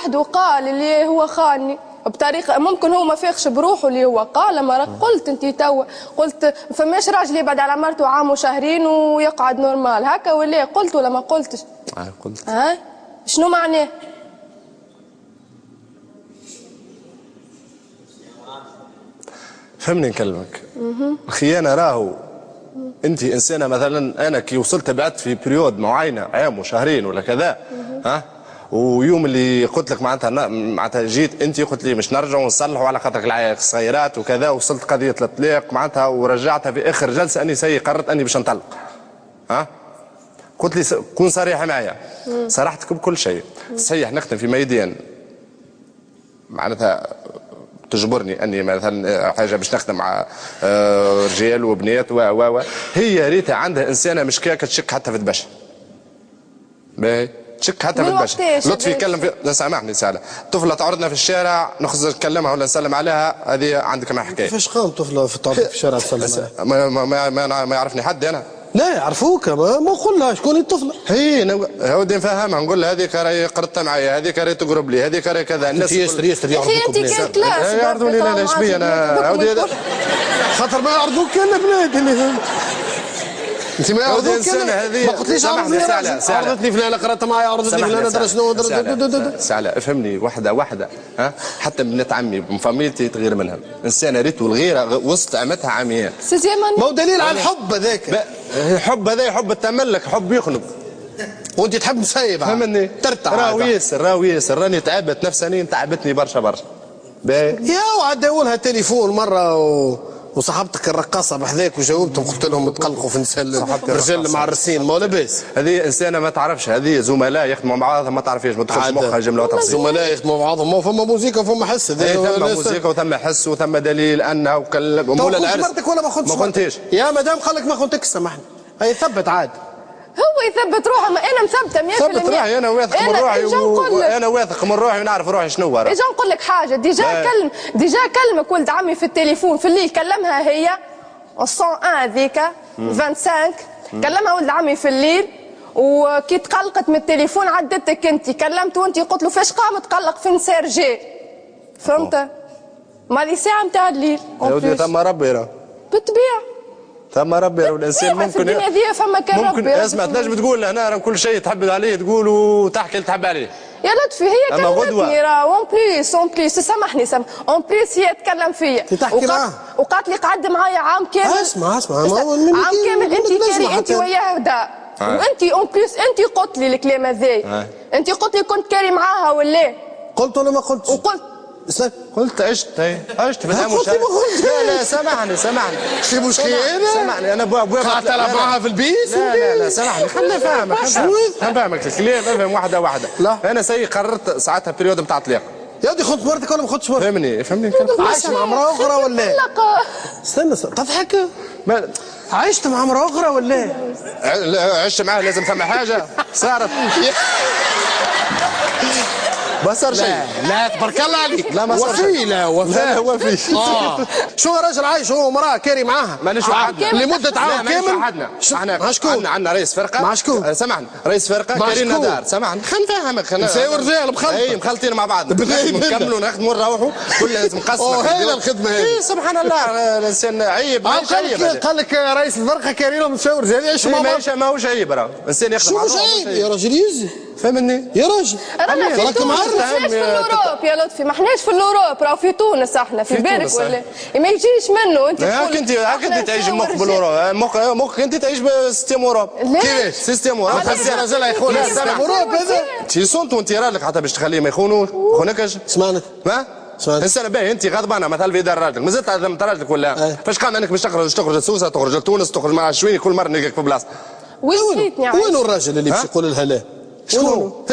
Speaker 2: وحده قال اللي هو خاني بطريقه، ممكن هو ما فيخش بروحه اللي هو قال. مرة قلت انت توا قلت فماش راجل يبعد على مرته عام وشهرين ويقعد نورمال هكا ولا قلت ولا ما قلتش؟
Speaker 5: قلت.
Speaker 2: شنو معناه؟
Speaker 5: فهمني نكلمك. الخيانه راهو انت انسانه، مثلا انا كي وصلت بعدت في بريود معينه عام وشهرين ولا كذا، ويوم اللي قلت لك معناتها جيت انت قلت لي مش نرجعوا ونصلحوا على خاطرك العيال الصغيرات وكذا، وصلت قضيه الطلاق معناتها ورجعتها في اخر جلسه اني قررت اني باش نطلق. قلت لي كون صريح معايا. صرحتك بكل شيء. صحيح نخدم في ميدان معناتها تجبرني اني مثلا حاجه باش نخدم مع رجال وبنات و هي ريتها عندها انسانه مش كيك تشك حتى في الدبشه. باهي تشك حتى في الدبشه. لطفي يتكلم في لا سامحني سهله، طفله تعرضنا في الشارع نخرج نكلمها ولا نسلم عليها، هذه عندك معها حكايه.
Speaker 1: كيفاش قام طفله تعرض في الشارع تسلم
Speaker 5: عليها؟ ما يعرفني حد انا.
Speaker 1: لا يعرفوك، ما نقول لها شكون الطفله.
Speaker 5: هي ودي نفهمها نقول لها هذيك راهي قرطت معايا، هذيك راهي تقرب لي، هذيك راهي كذا. الناس
Speaker 1: يستري
Speaker 2: يعرفوك انت كان كلاس
Speaker 5: يعرضوني لا ايش بي انا
Speaker 1: خاطر ما يعرضوك كان بنات اللي انت ما يعرضوك
Speaker 5: ما
Speaker 1: قلتليش عرضتني فلانه قرأت معايا، عرضتني فلانه درس شنو
Speaker 5: سهله. افهمني واحده حتى بنت عمي بفاميلتي تغير منها انسانه ريتو الغيره وسط عمتها عمياء.
Speaker 1: ما هو دليل على الحب هذاك.
Speaker 5: الحب هذا حب تملك، حب يخنق
Speaker 1: وانت تحب مسيب
Speaker 5: فهمني.
Speaker 1: ترتع
Speaker 5: راهو ياسر راني تعبت نفسانيا، تعبتني برشا.
Speaker 1: يا وعاد اولها تليفون مره وصاحبتك الرقاصه بحذاك وجاوبتهم قلت لهم تقلقوا في نساء الرجال المعرسين ما لاباس.
Speaker 5: هذه انسانه ما تعرفش، هذه زملاء يخدموا مع بعضهم ما تعرفيش، ما تدخلش مخها جمله وتفصيل.
Speaker 1: زملاء يخدموا مع بعضهم، فما موسيقى وفما حس.
Speaker 5: ثم موسيقى وثم حس وثم دليل انه مولا العرس.
Speaker 1: مرتك ولا ما خنتش يا مدام قال لك ما خنتك سامحني. هي ثبت عاد،
Speaker 2: هو يثبت روحه. ما انا مثبته 100%.
Speaker 5: ثبت روحي، انا واثق من روحي وانا واثق من روحي ونعرف روحي شنو راه.
Speaker 2: اجا نقول لك حاجه، ديجا كلمك ولد عمي في التليفون في الليل، كلمها هي 101 ذيك 25 كلمها ولد عمي في الليل، وكي تقلقت من التليفون عدتك انت، كلمت وانت قلت له فاش قام تقلق في نسار جي، فهمت؟ مالي ساعه نتاع الليل.
Speaker 5: يا ودي ثم ربي راه
Speaker 2: بالطبيعه
Speaker 5: ثم ربي راه الانسان ممكن
Speaker 2: الدنيا ذي فما كان ربي.
Speaker 5: ممكن اسمع تنجم تقول هنا راه كل شيء تحب عليه تقول وتحكي اللي تحب عليه.
Speaker 2: يا لطفي هي كلمتني راه اون بليس سامحني اون بليس هي تكلم فيا
Speaker 1: تحكي معاه
Speaker 2: وقالت لي قعد معايا عام كامل.
Speaker 1: اسمع
Speaker 2: عام كامل انت كاري انت وياه هدا، وانت اون بليس انت قلت لي الكلام هذايا، انت قلت لي كنت كاري معاها ولا
Speaker 1: قلت ولا ما قلتش؟
Speaker 2: وقلت
Speaker 5: قلت عشت في الهامش. لا سامحني
Speaker 1: في مشكلة
Speaker 5: سامحني انا
Speaker 1: قاعد تلعب معاها في البيس.
Speaker 5: لا سامحني خليني نفهمك الكلام. افهم واحده
Speaker 1: لا
Speaker 5: انا قررت ساعتها بريود نتاع طلاق.
Speaker 1: يا ودي خذت مرتك ولا ما خذتش مرتك؟
Speaker 5: فهمني
Speaker 1: عايش مع امراه اخرى ولا استنى تضحك؟ عشت مع امراه اخرى ولا
Speaker 5: عشت معاه لازم ثم حاجه صارت ما صار شيء.
Speaker 1: لا تبارك الله عليك.
Speaker 5: لا ما صار
Speaker 1: شيء. لا وفي شو راجل عايش هو ومراه كاري معاها
Speaker 5: مانيش وحدنا
Speaker 1: لمده عام كامل.
Speaker 5: احنا شكون؟ عندنا رئيس فرقه
Speaker 1: مع شكون؟
Speaker 5: سامحني رئيس فرقه كارين ندار. سامحني خلينا نفهمك
Speaker 1: نساوي رجال
Speaker 5: مخلطين مع بعض نكملوا نخدموا نروحوا كل لازم نقسموا.
Speaker 1: هذه الخدمه هذه.
Speaker 5: سبحان الله الانسان عيب.
Speaker 1: قال لك رئيس الفرقه كارين نساوي رجال يعيشوا مع بعض.
Speaker 5: ماهوش عيب راه الانسان يخدم مع
Speaker 1: بعض. يا راجل يزي
Speaker 5: فهمني
Speaker 1: يا راجل.
Speaker 2: راك معرف ما احناش في الاوروب يا لطفي، ما احناش في الاوروب، راهو في تونس احنا في بالك ولا ما يجيش منه. انت
Speaker 5: انت تعيش مخ بالاوروب، مخك انت تعيش بسيستم اوروب.
Speaker 1: كيفاش
Speaker 5: سيستم اوروب؟
Speaker 1: هذا راجل يخون سيستم اوروب هذا
Speaker 5: تيسونت وانت رالك حتى باش تخليه ما يخونكش.
Speaker 1: سمعنا
Speaker 5: انسان باهي انت غضبانه مثلا في دار راجلك مازلت عزمت راجلك ولا فاش قام انك باش تخرج لسوسه تخرج لتونس تخرج مع شويه كل مره نلقاك في بلاصه.
Speaker 1: وين الراجل اللي باش يقول لها لا؟
Speaker 5: شكون؟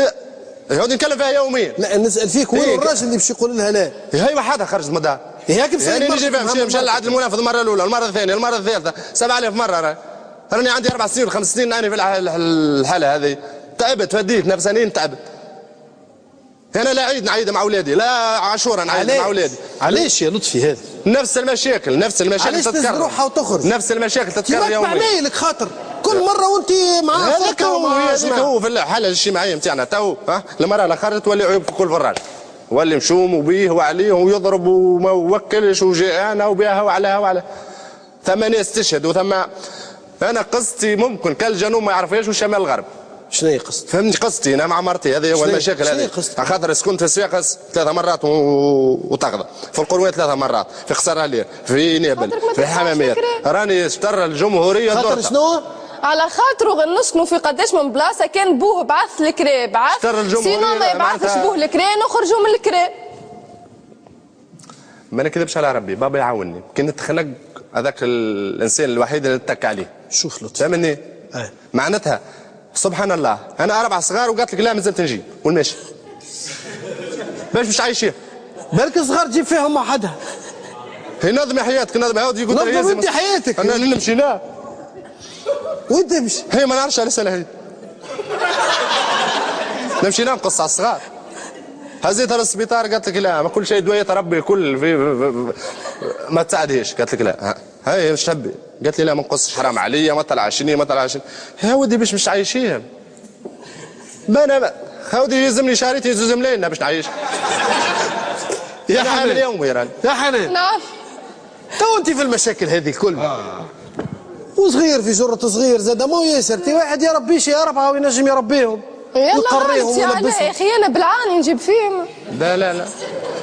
Speaker 5: يقعد نتكلم فيها يوميا.
Speaker 1: لا نسال فيك وين الراجل اللي باش يقول لها لا؟
Speaker 5: هي وحدها خرجت من الدار.
Speaker 1: هيك
Speaker 5: يعني نجي فيها مشى لعاد المنافذ المره الاولى المره الثانيه المره الثالثه 7000 مره راه راني عندي 4 سنين و5 سنين راني في الحاله هذه، تعبت فديت نفسانيين تعبت. انا لا عيد نعيد مع اولادي، لا عاشوره نعيد مع اولادي.
Speaker 1: علاش يا لطفي هذا؟
Speaker 5: نفس المشاكل
Speaker 1: علاش تتكرر روحها وتخرج؟
Speaker 5: نفس المشاكل تتكرر يوميا.
Speaker 1: معناه لك خاطر كل مره وانت معاه
Speaker 5: هذاك هو في الحاله الاجتماعيه نتاعنا تو. المراه لا خرجت تولي عيوب في كل فراج، ولي مشوم وبيه وعليه ويضرب وما وكلش وجاءنا وبيها وعليها وعلى. ثم ناس تشهد وثم انا قصتي ممكن كالجنوب ما يعرفهاش والشمال الغرب.
Speaker 1: شنو هي قصتك؟
Speaker 5: فهمني قصتي انا مع مرتي هذه هو المشاكل هذه. خاطر سكنت في صفاقس 3 مرات وتغضى، في القروان 3 مرات، في قصرالير، في نابل، في حمامات. راني اشترى الجمهوريه
Speaker 1: خاطر شنو؟
Speaker 2: على خاطرو نسكنوا في قداش من بلاصه كان بوه بعث الكرا بعث سينو ما يبعثش بوه الكرا نخرجوا من الكرا.
Speaker 5: ما نكذبش على ربي، بابا يعاونني، كي نتخنق هذاك الانسان الوحيد اللي نتك عليه.
Speaker 1: شوف لطفي
Speaker 5: فهمني؟ معناتها سبحان الله انا 4 صغار وقالت لك لا مازلت نجي والماشي. باش مش عايشين؟
Speaker 1: بالك صغار تجيب فيهم وحدها.
Speaker 5: هي نظمي حياتك، نظمي هاودي يقول
Speaker 1: نظم انت حياتك.
Speaker 5: انا نمشي لا
Speaker 1: وين تمشي؟
Speaker 5: هي ما نعرفش على سنه هي. نمشي نقص على الصغار. هزيتها للسبيطار قالت لك لا ما كل شيء دويه ربي كل في ما تساعدهاش. قالت لك لا هاي مش تبي. قالت لي لا ما نقصش حرام عليا ما طلعشني ما طلعشني. يا ودي باش مش عايشين. انا هاودي يلزمني شهريتي يلزم لينا باش نعيش.
Speaker 1: يا حنان
Speaker 5: اليوم يا
Speaker 1: يا حنان.
Speaker 2: نعم.
Speaker 1: تو انت في المشاكل هذه الكل. وصغير في جرة صغير زاد مو ياسر واحد يربيش يا 4 وينجم يربيهم.
Speaker 2: يلا يا اخي انا بالعاني نجيب فيهم.
Speaker 5: لا لا لا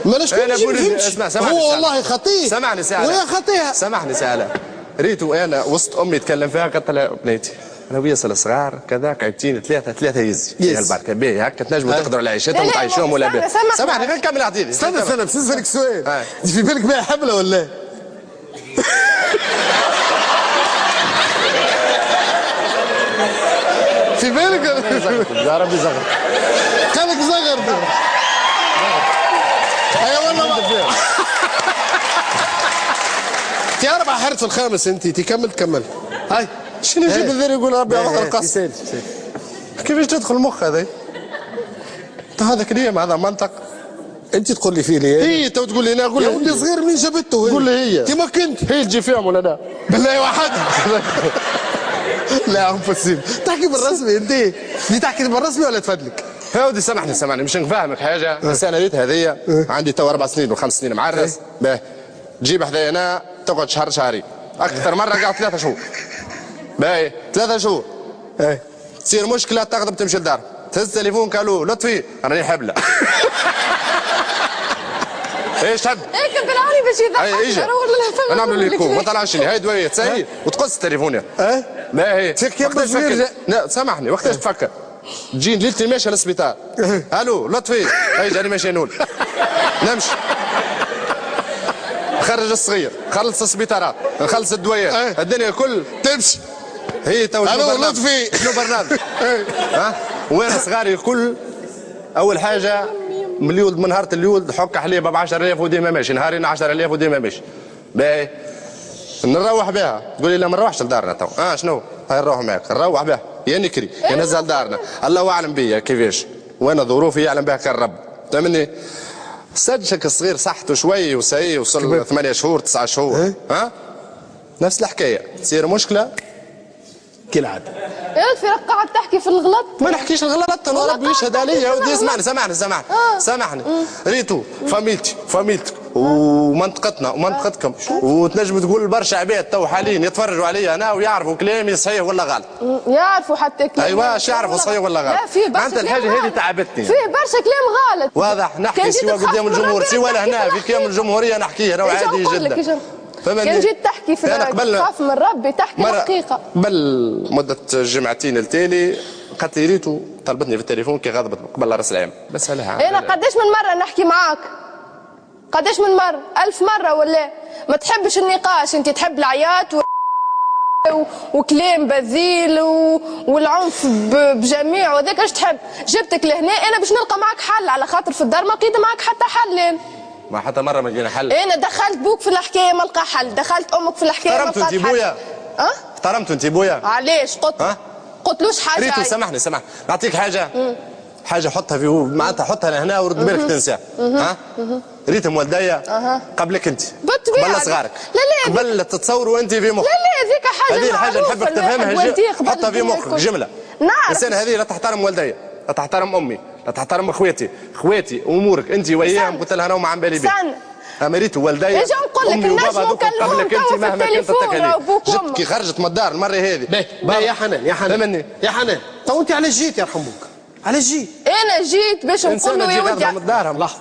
Speaker 1: مالاش كل شيء.
Speaker 5: اسمع سامحني
Speaker 1: هو والله خطيه.
Speaker 5: سامحني ساعه
Speaker 1: ويا خطيها.
Speaker 5: سامحني ساعه. ريتو انا وسط امي يتكلم فيها قلت لها بنيتي انا ويا الصغار كذا قاعدين ثلاثه يزي البركه باهي هكا تنجموا تقدروا على عيشتهم وتعيشوهم ولا باهي. سامحني غير نكمل عطيني.
Speaker 1: استنى بس نسالك سؤال. في بالك بها حبله ولا؟ في بالك
Speaker 5: يا ربي زغر.
Speaker 1: خليك زغر. اي والله تي 4 حرت في الخامس انت تكمل. هاي
Speaker 5: شنو يجيب الذري يقول ربي يعوض القص. كيفاش تدخل المخ هذا؟ هذا كريم هذا منطق.
Speaker 1: انت تقول لي فيه ليه؟
Speaker 5: هي تو تقول لي انا اقول
Speaker 1: يا ولدي صغير منين جابته؟
Speaker 5: قول لي هي.
Speaker 1: انت ما كنت
Speaker 5: هي تجي فيهم ولا لا؟
Speaker 1: بالله وحدها. لا امبوسيبل. تحكي بالرسمي انت تحكي بالرسمي ولا تفدلك؟
Speaker 5: هاودي سامحني باش نفهمك حاجه. السنه ريت هذيا عندي تو 4 سنين و5 سنين معرس. باهي تجيب حذايا انا تقعد شهر شهرين. اكثر مره قعدت 3 شهور. باهي 3 شهور. تصير مشكله تغضب تمشي للدار تهز تليفون قالوا لطفي راني حبله. ايش تحب؟
Speaker 2: هيك بالعاني باش يضحك.
Speaker 5: انا نعمل لكم ما طلعش لي هاي دويه تسهي وتقص التليفون. باهي وقتاش تفكر؟ لا سامحني وقتاش تفكر؟ تجي ليلتي ماشيه للسبيطار. الو لطفي هاي جاني ماشي نول. نمشي خرج الصغير خلص السبيطارات نخلص الدويات الدنيا الكل تمشي. هي تو
Speaker 1: الو لطفي
Speaker 5: شنو برنامج؟ وين صغاري الكل اول حاجه من اليولد من نهار اليولد حك حليب ب 10000 وديما ماشي نهارين 10000 وديما ماشي. باهي نروح بها تقول لي لا ما نروحش لدارنا تو. شنو؟ هاي نروح معك نروح بها يا نكري يا نزل دارنا الله اعلم بيا كيفاش وانا ظروفي يعلم بها كان رب. فهمني؟ سجلك الصغير صحته شوي وسي وصل 8 شهور 9 شهور. نفس الحكايه تصير مشكله
Speaker 2: كالعاده. يا لطفي راك قاعد تحكي في الغلط.
Speaker 5: ما نحكيش الغلط انا ربي يشهد عليا يا ودي. سامحني ريتو فاميلتك ومنطقتنا ومنطقتكم وتنجم تقول برشا عباد تو حاليا يتفرجوا عليا انا ويعرفوا كلامي صحيح ولا غلط.
Speaker 2: يعرفوا حتى كلامي.
Speaker 5: ايوه اش يعرفوا صحيح ولا غلط. انت الحاجه هذه تعبتني.
Speaker 2: فيه برشا كلام غلط.
Speaker 5: واضح نحكي سوا قدام الجمهور سوا لهنا في كلام الجمهوريه نحكيه راه عادي جدا.
Speaker 2: كان جيت تحكي في تخاف من ربي تحكي الحقيقه.
Speaker 5: قبل مده جمعتين التالي قالت لي ريتو طلبتني في التليفون كي غضبت قبل راس العام بسالها
Speaker 2: انا قداش من مره نحكي معاك؟ قداش من مره؟ 1000 مره ولا ما تحبش النقاش انت تحب العياط وكلام بذيل والعنف بجميع وذاك اش تحب. جبتك لهنا انا باش نلقى معك حل على خاطر في الدار ما لقيت معك حتى حل.
Speaker 5: ما حتى مره ما لقينا حل.
Speaker 2: انا دخلت بوك في الحكايه ما لقى حل، دخلت امك في الحكايه ما لقات حل.
Speaker 5: بويا احترمته انت بويا؟
Speaker 2: علاش قلتلوش حاجه؟
Speaker 5: ريتو سامحني نعطيك حاجه حاجه حطها في معناتها حطها لهنا ورد بالك تنساها. ريتم والديا قبلك انت قبل صغارك.
Speaker 2: لا
Speaker 5: قبل تتصوروا انت في مخك.
Speaker 2: لا هذيك حاجه
Speaker 5: هذه الحاجه نحبك تفهمها حطها في مخك جمله.
Speaker 2: نعرف
Speaker 5: الانسان هذه لا تحترم والديا، لا تحترم امي، لا تحترم اخواتي امورك انت وياهم قلت لها انا وما عم بالي بك. امريتو والديا امي وبابا دوك قبلك انت مهما كنت التكاليف. كي خرجت من الدار المره هذه
Speaker 1: يا حنان يا حنان تو انت علاش جيت يرحم بوك؟ علاش جيت؟
Speaker 2: انا جيت باش نقول له يا ودي
Speaker 5: من دارهم لحظه.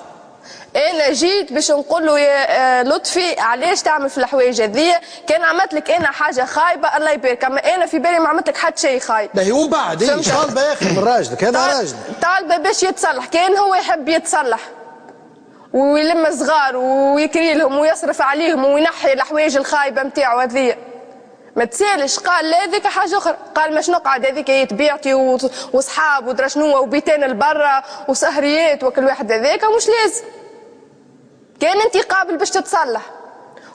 Speaker 2: انا جيت باش نقول له يا لطفي علاش تعمل في الحوايج هذيا؟ كان عملت لك انا حاجه خايبه الله يبارك، اما انا في بالي ما عملت لك حتى شيء خايب.
Speaker 1: باهي ومن بعد طالبه يا اخي من راجلك هذا راجلك.
Speaker 2: طالبه باش يتصلح، كان هو يحب يتصلح ويلم صغار ويكري لهم ويصرف عليهم وينحي الحوايج الخايبه نتاعو هذيا. ما تسالش قال لا هذيك حاجه اخرى، قال ماش نقعد هذيك يتبيعتي وصحاب ودرا شنو وبيتين لبرا وسهريات وكل واحد هذاك مش لازم. كان انت قابل باش تتصلح.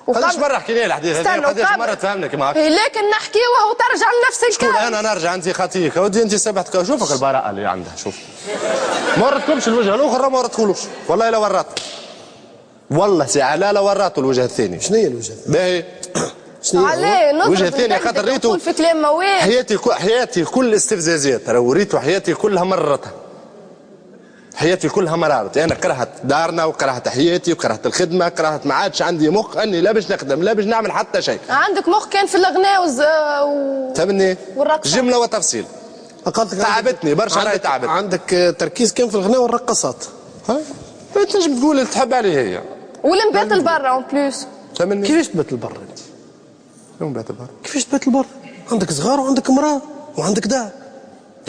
Speaker 5: قداش مره حكينا لي الحديث هذا قداش مره تفهمنا كيما هكا.
Speaker 2: لكن نحكيوها وترجع لنفس الكلام.
Speaker 5: شكون انا نرجع انت خاطيك ودي انت سبحتك شوفك البراءه اللي عندها شوف. ما ورتكمش الوجه الاخر ما ورتكولوش والله لا ورات. والله ساعه لا وراتوا الوجه الثاني.
Speaker 1: شنو هي الوجه؟
Speaker 5: باهي
Speaker 2: عليه
Speaker 5: الوجه الثاني خاطر ريتو
Speaker 2: في كلام موال.
Speaker 5: حياتي كل استفزازات راه ريتو حياتي كلها مررتها. حياتي كلها مرارت، انا كرهت دارنا وكرهت حياتي وكرهت الخدمه، كرهت ما عادش عندي مخ اني لا باش نخدم لا باش نعمل حتى شيء.
Speaker 2: عندك مخ كان في الغناء
Speaker 5: فهمني؟
Speaker 2: والرقص
Speaker 5: جمله وتفصيل. تعبتني برشا راهي تعبت.
Speaker 1: عندك تركيز كان في الغناء والرقصات.
Speaker 5: تنجم تقول اللي تحب عليه هي.
Speaker 2: والنبات البرا اون بلوس.
Speaker 5: فهمني؟
Speaker 1: كيفاش تبات البر انت؟
Speaker 5: شنو نبات البر؟
Speaker 1: كيفاش تبات البر؟ عندك صغار وعندك امراه وعندك دار.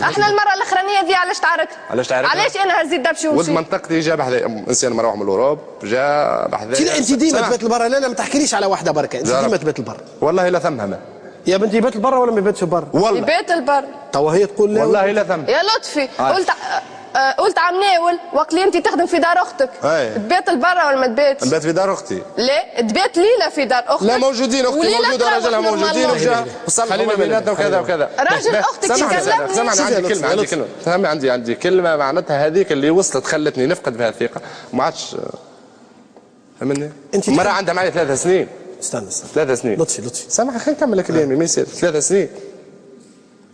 Speaker 2: احنا المره الاخرانيه دي علاش تعاركنا؟ علاش انا هزيت دبشي
Speaker 5: ولد منطقتي جا بحذايا انسان مروح من الاوروب جا بحذايا.
Speaker 1: انت ديما تبات البر. لا ما تحكيليش على واحده بركه، انت ديما تبات البر.
Speaker 5: والله لا ثمها ما.
Speaker 1: يا بنتي يبات البر ولا ما يباتش البر؟
Speaker 5: والله
Speaker 2: يبات البر.
Speaker 1: توا هي تقول لا
Speaker 5: والله لا ثم.
Speaker 2: يا لطفي قلت عم ناول وقت اللي انت تخدم في دار اختك. تبات البرا ولا ما تباتش؟
Speaker 5: نبات في دار اختي.
Speaker 2: لا تبات ليله في دار اختك.
Speaker 5: لا موجودين اختي موجوده راجلها موجودين وجا وصلحوا بيناتنا وكذا وكذا.
Speaker 2: راجل اختك يكلمني.
Speaker 5: سامعني عندي كلمه فهمي عندي كلمه معناتها هذيك اللي وصلت خلتني نفقد فيها الثقه ما عادش فهمني. مرة عندها معي 3 سنين.
Speaker 1: استنى
Speaker 5: 3 سنين.
Speaker 1: لطفي
Speaker 5: سامح خلينا نكمل كلامي ما يصير 3 سنين.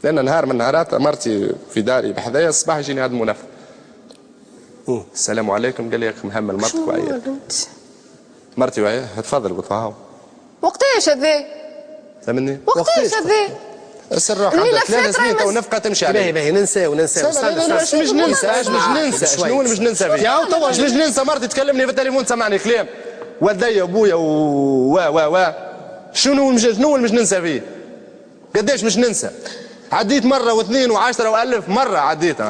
Speaker 5: لان نهار من النهارات مرتي في داري بحذايا الصباح يجيني هذا المنافق. السلام عليكم قال لي مهمل مرتك وعيا. مرتي وعيا تفضل قلت له
Speaker 2: وقتاش هذا؟
Speaker 5: فهمني؟
Speaker 2: وقتاش هذا؟
Speaker 5: السراح عندها 3 سنين تو نفقه تمشي عليه.
Speaker 1: باهي ننساو
Speaker 5: مش ننسى شنو اللي مش ننسى فيه؟ مش ننسى مرتي تكلمني في التليفون سمعني كلام والدي وابويا شنو اللي مش ننسى فيه؟ قداش مش ننسى؟ عديت مرة واثنين و10 و1000 مرة عديتها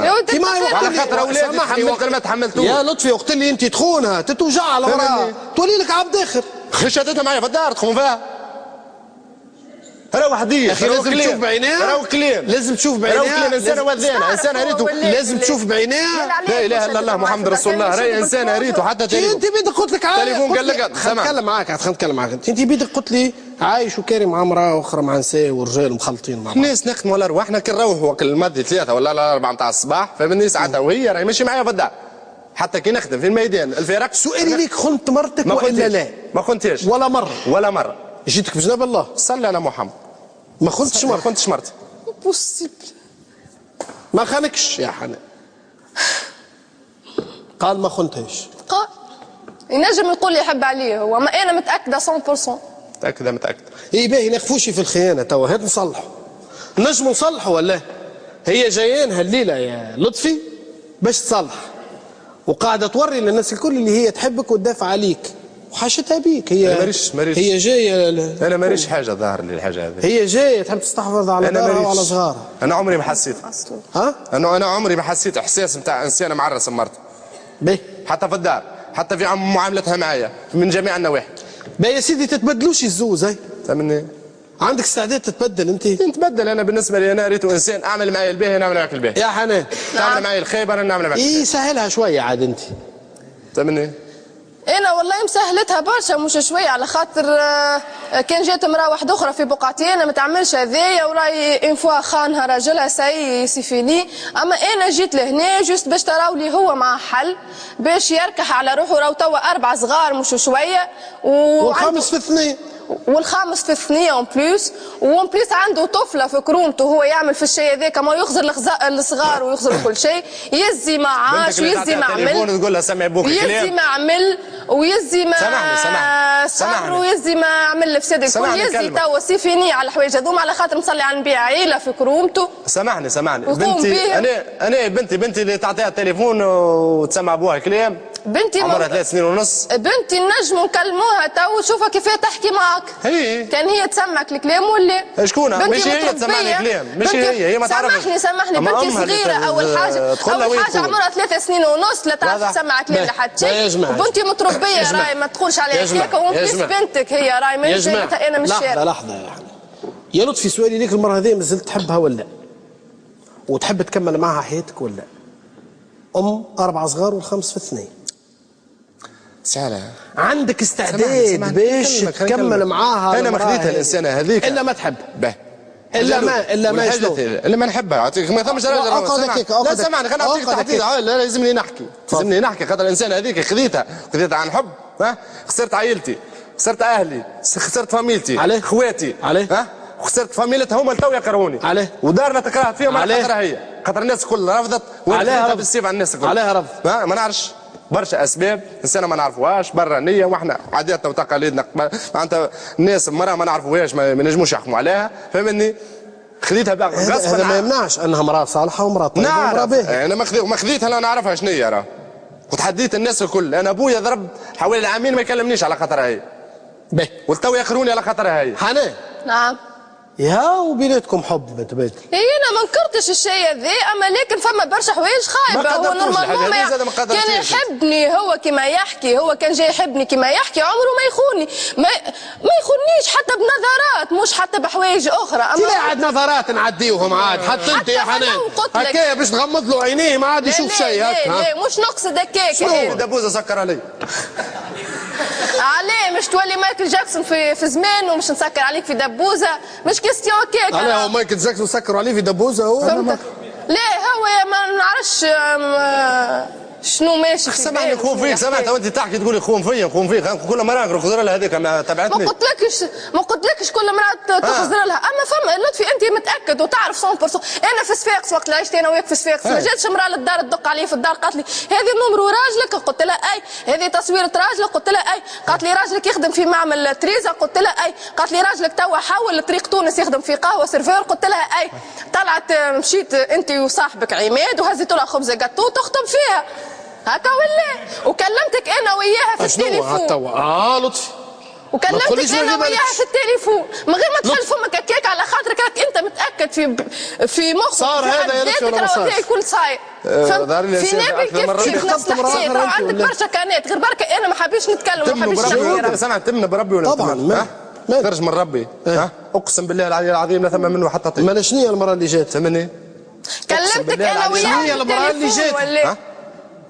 Speaker 5: على خاطر اولادي تحملت ما تحملتوش.
Speaker 1: يا لطفي وقت اللي انت تخونها تتوجع على وراها تولي لك عبد اخر.
Speaker 5: خشتها معايا في الدار تخون فيها. راهو هديه
Speaker 1: اخي لازم تشوف بعينيها.
Speaker 5: راهو كلام
Speaker 1: لازم تشوف بعينيها.
Speaker 5: راهو كلام انسان وذانه انسان ريتو
Speaker 1: لازم تشوف بعينيها.
Speaker 5: لا اله الا الله محمد رسول الله راهي انسان ريتو حتى
Speaker 1: انت بيدك قلت لك عايش.
Speaker 5: تليفون قال لك
Speaker 1: خلينا نتكلم معاك انت بيدك قلت لي عايش وكاري مع امراه اخرى مع نساء ورجال مخلطين مع بعض.
Speaker 5: الناس نخدموا على رواحنا كي نروحوا وقت الماضي 3 ولا 4 نتاع الصباح فهمني ساعتها وهي راهي ماشي معايا في الدار حتى كي نخدم في الميدان الفرق.
Speaker 1: سؤالي ليك خنت مرتك ولا لا؟
Speaker 5: ما خنتيش ولا مرة
Speaker 1: جيتك بجناب الله
Speaker 5: صلي على محمد.
Speaker 1: ما خنتش مرتي.
Speaker 5: ما خنتش مرتي.
Speaker 2: بوسيبل.
Speaker 1: ما خانكش يا حنان. قال ما خنتهاش.
Speaker 2: قال ينجم يقول لي يحب عليه هو ما انا متاكده 100%.
Speaker 5: متاكده.
Speaker 1: اي باهي نخفوشي في الخيانه توا هات نصلحوا. نجموا نصلحوا ولا؟ هي جايانها الليله يا لطفي باش تصلح وقاعده توري للناس الكل اللي هي تحبك وتدافع عليك وحاشتها بيك. هي
Speaker 5: ماريش
Speaker 1: هي جايه
Speaker 5: انا ماريش حاجه ظاهر لي الحاجه هذه.
Speaker 1: هي جايه تحب تستحفظ على دارها وعلى صغارها.
Speaker 5: انا عمري ما حسيت
Speaker 1: ها؟
Speaker 5: انا عمري ما حسيت احساس نتاع انسان معرس مرته.
Speaker 1: باهي
Speaker 5: حتى في الدار حتى في معاملتها معايا من جميع النواحي.
Speaker 1: باهي يا سيدي تتبدلوش الزوز هاي.
Speaker 5: فهمني؟
Speaker 1: عندك استعداد تتبدل انت؟
Speaker 5: نتبدل انا بالنسبه لي انا ريت انسان اعمل معايا الباهي نعمل معاك الباهي.
Speaker 1: يا حنان
Speaker 5: تعمل معايا الخيبه انا نعمل معاك.
Speaker 1: سهلها شويه عاد انت.
Speaker 5: فهمني؟
Speaker 2: انا والله مسهلتها برشا مش شويه، على خاطر كان جات امراه واحده اخرى في بقعتي ما تعملش هذايا، وراي اون فوا خانها راجلها سي فيني. اما انا جيت لهنا جوست باش تراولي هو مع حل باش يركح على روحه، راهو توا 4 صغار مش شويه،
Speaker 1: والخامس في الثنيه،
Speaker 2: والخامس في الثنيه اون بلوس، وان بلوس عنده طفله في كرومته هو يعمل في الشيء هذاك، ما يخزر الصغار ويخزر كل شيء، يزي ما عاش ويزي ما عمل،
Speaker 5: تقول لها سمعي بوك
Speaker 2: يزي ما عمل ويزي ما صبر ويزي ما عمل في صدق ويزي توا سي فيني على الحوايج هذوما، على خاطر مصلي على النبي عيله في كرومته.
Speaker 5: سامحني بنتي، انا بنتي اللي تعطيها التليفون وتسمع ابوها كلام،
Speaker 2: بنتي
Speaker 5: عمرها 3 سنين ونص،
Speaker 2: بنتي نجموا نكلموها تو شوفها كيفاه تحكي معك. كان هي تسمعك الكلام ولا
Speaker 5: شكون؟ مش هي تسمعني الكلام، مش هي ما تعرفش.
Speaker 2: سامحني بنتي صغيره، اول حاجه عمرها 3 سنين ونص لا تعرف تسمع كلام لحد شيء، وبنتي متربيه راي ما تقولش عليها هيك، وبس بنتك هي راي ما جايتها انا مش شارع.
Speaker 1: لحظه يا لطفي، سؤالي ليك المره هذه مازلت تحبها ولا؟ وتحب تكمل معها حياتك ولا؟ 4 صغار والخامس في الثنين،
Speaker 5: سهلة.
Speaker 1: عندك استعداد باش تكمل معاها؟
Speaker 5: انا ما خذيتها الانسانه هذيك
Speaker 1: الا ما تحب
Speaker 5: به،
Speaker 1: الا ما شنو؟
Speaker 5: اللي ما نحبها ما ثمش راجل. لا سامحني خليني نعطيك تحديد، لا لازمني نحكي خاطر الانسانه هذيك خذيتها عن حب، خسرت عائلتي، خسرت اهلي، خسرت فاميلتي، خواتي، وخسرت فاميلتها هما اللي تو يقروني، ودارنا تكرهت فيهم على خاطرها هي، خاطر الناس الكل رفضت وانا بالسيف على الناس الكل.
Speaker 1: عليها رفض،
Speaker 5: ما نعرفش برشا اسباب انسانه ما نعرفوهاش برا نيه، واحنا عاداتنا وتقاليدنا معناتها الناس مرة ما نعرفوهاش ما نجموش يحكموا عليها، فهمني؟ خذيتها بقى غصبا.
Speaker 1: هذا ما يمنعش انها مراه صالحه ومراه طيبه ومراه باهيه.
Speaker 5: انا ما خذيتها لا نعرفها شنو هي، راه وتحديت الناس الكل. انا ابويا ضرب حوالي عامين ما يكلمنيش على خاطرها هي، والتو يقروني على خاطرها هي.
Speaker 2: حنان نعم
Speaker 1: يا وبيناتكم حب بتبادل؟
Speaker 2: انا ما نكرتش الشيء ذي، اما لكن فما برشا حوايج خايبه. هو نورمالمون كان يحبني هو كما يحكي، هو كان جاي يحبني كما يحكي عمره ما يخوني، ما يخونيش حتى بنظرات، مش حتى بحوايج اخرى.
Speaker 1: اما لا عاد نظرات نعديوهم عاد، حتى انت يا حنان هكايا باش تغمض له عينيه ما عاد يشوف شيء هكا.
Speaker 2: لا مش نقصد هكاك.
Speaker 5: دبوزه سكر علي
Speaker 2: عليه مش تولي مايكل جاكسون في زمان ومش نسكر عليك في دبوزه، مش كيستيون هكاك.
Speaker 1: انا هو مايكل جاكسون سكروا عليه في دبوزه هو؟
Speaker 2: لا هو ما نعرفش شنو ماشي في
Speaker 5: سامحني نخون فيك، سامحت وانت تحكي تقولي خون فيك كل مرة خضر لها هذيك ما تبعتني.
Speaker 2: ما قلتلكش كل مرة تخزر لها، اما فما لطفي انت متاكد وتعرف 100%. انا في صفاقس وقت اللي عشت انا وياك في صفاقس ما جاتش امراه للدار تدق علي في الدار قالت لي هذه نمرو راجلك، قلت لها اي. هذه تصويره راجلك، قلت لها اي. قالت لي راجلك يخدم في معمل تريزا، قلت لها اي. قالت لي راجلك توا حول لطريق تونس يخدم في قهوه سيرفور، قلت لها اي. طلعت مشيت انت وصاحبك عماد وهزيتوا لها خبزه جاتو تخطب فيها هكا ولا؟ وكلمتك انا وياها في التليفون.
Speaker 1: لطفي
Speaker 2: وكلمتك انا وياها في التليفون من غير ما تحل فمك هكاك على خاطرك انت متاكد في مخك
Speaker 1: صار هذا يا لطفي ولا ما صارش؟
Speaker 2: الكل صاير في نابل كيف نفس الحكايه. عندك برشا كانات غير بركه انا ما حبيتش نتكلم ما حبيتش نحكي.
Speaker 5: سمعت تمنى بربي ولا
Speaker 1: طبعا
Speaker 5: ما خرج من ربي. اقسم بالله العلي العظيم لا ثم منه حتى طيب.
Speaker 1: ما شنو هي المره اللي جات؟
Speaker 5: ثمني
Speaker 2: كلمتك انا وياها في
Speaker 1: المره اللي جات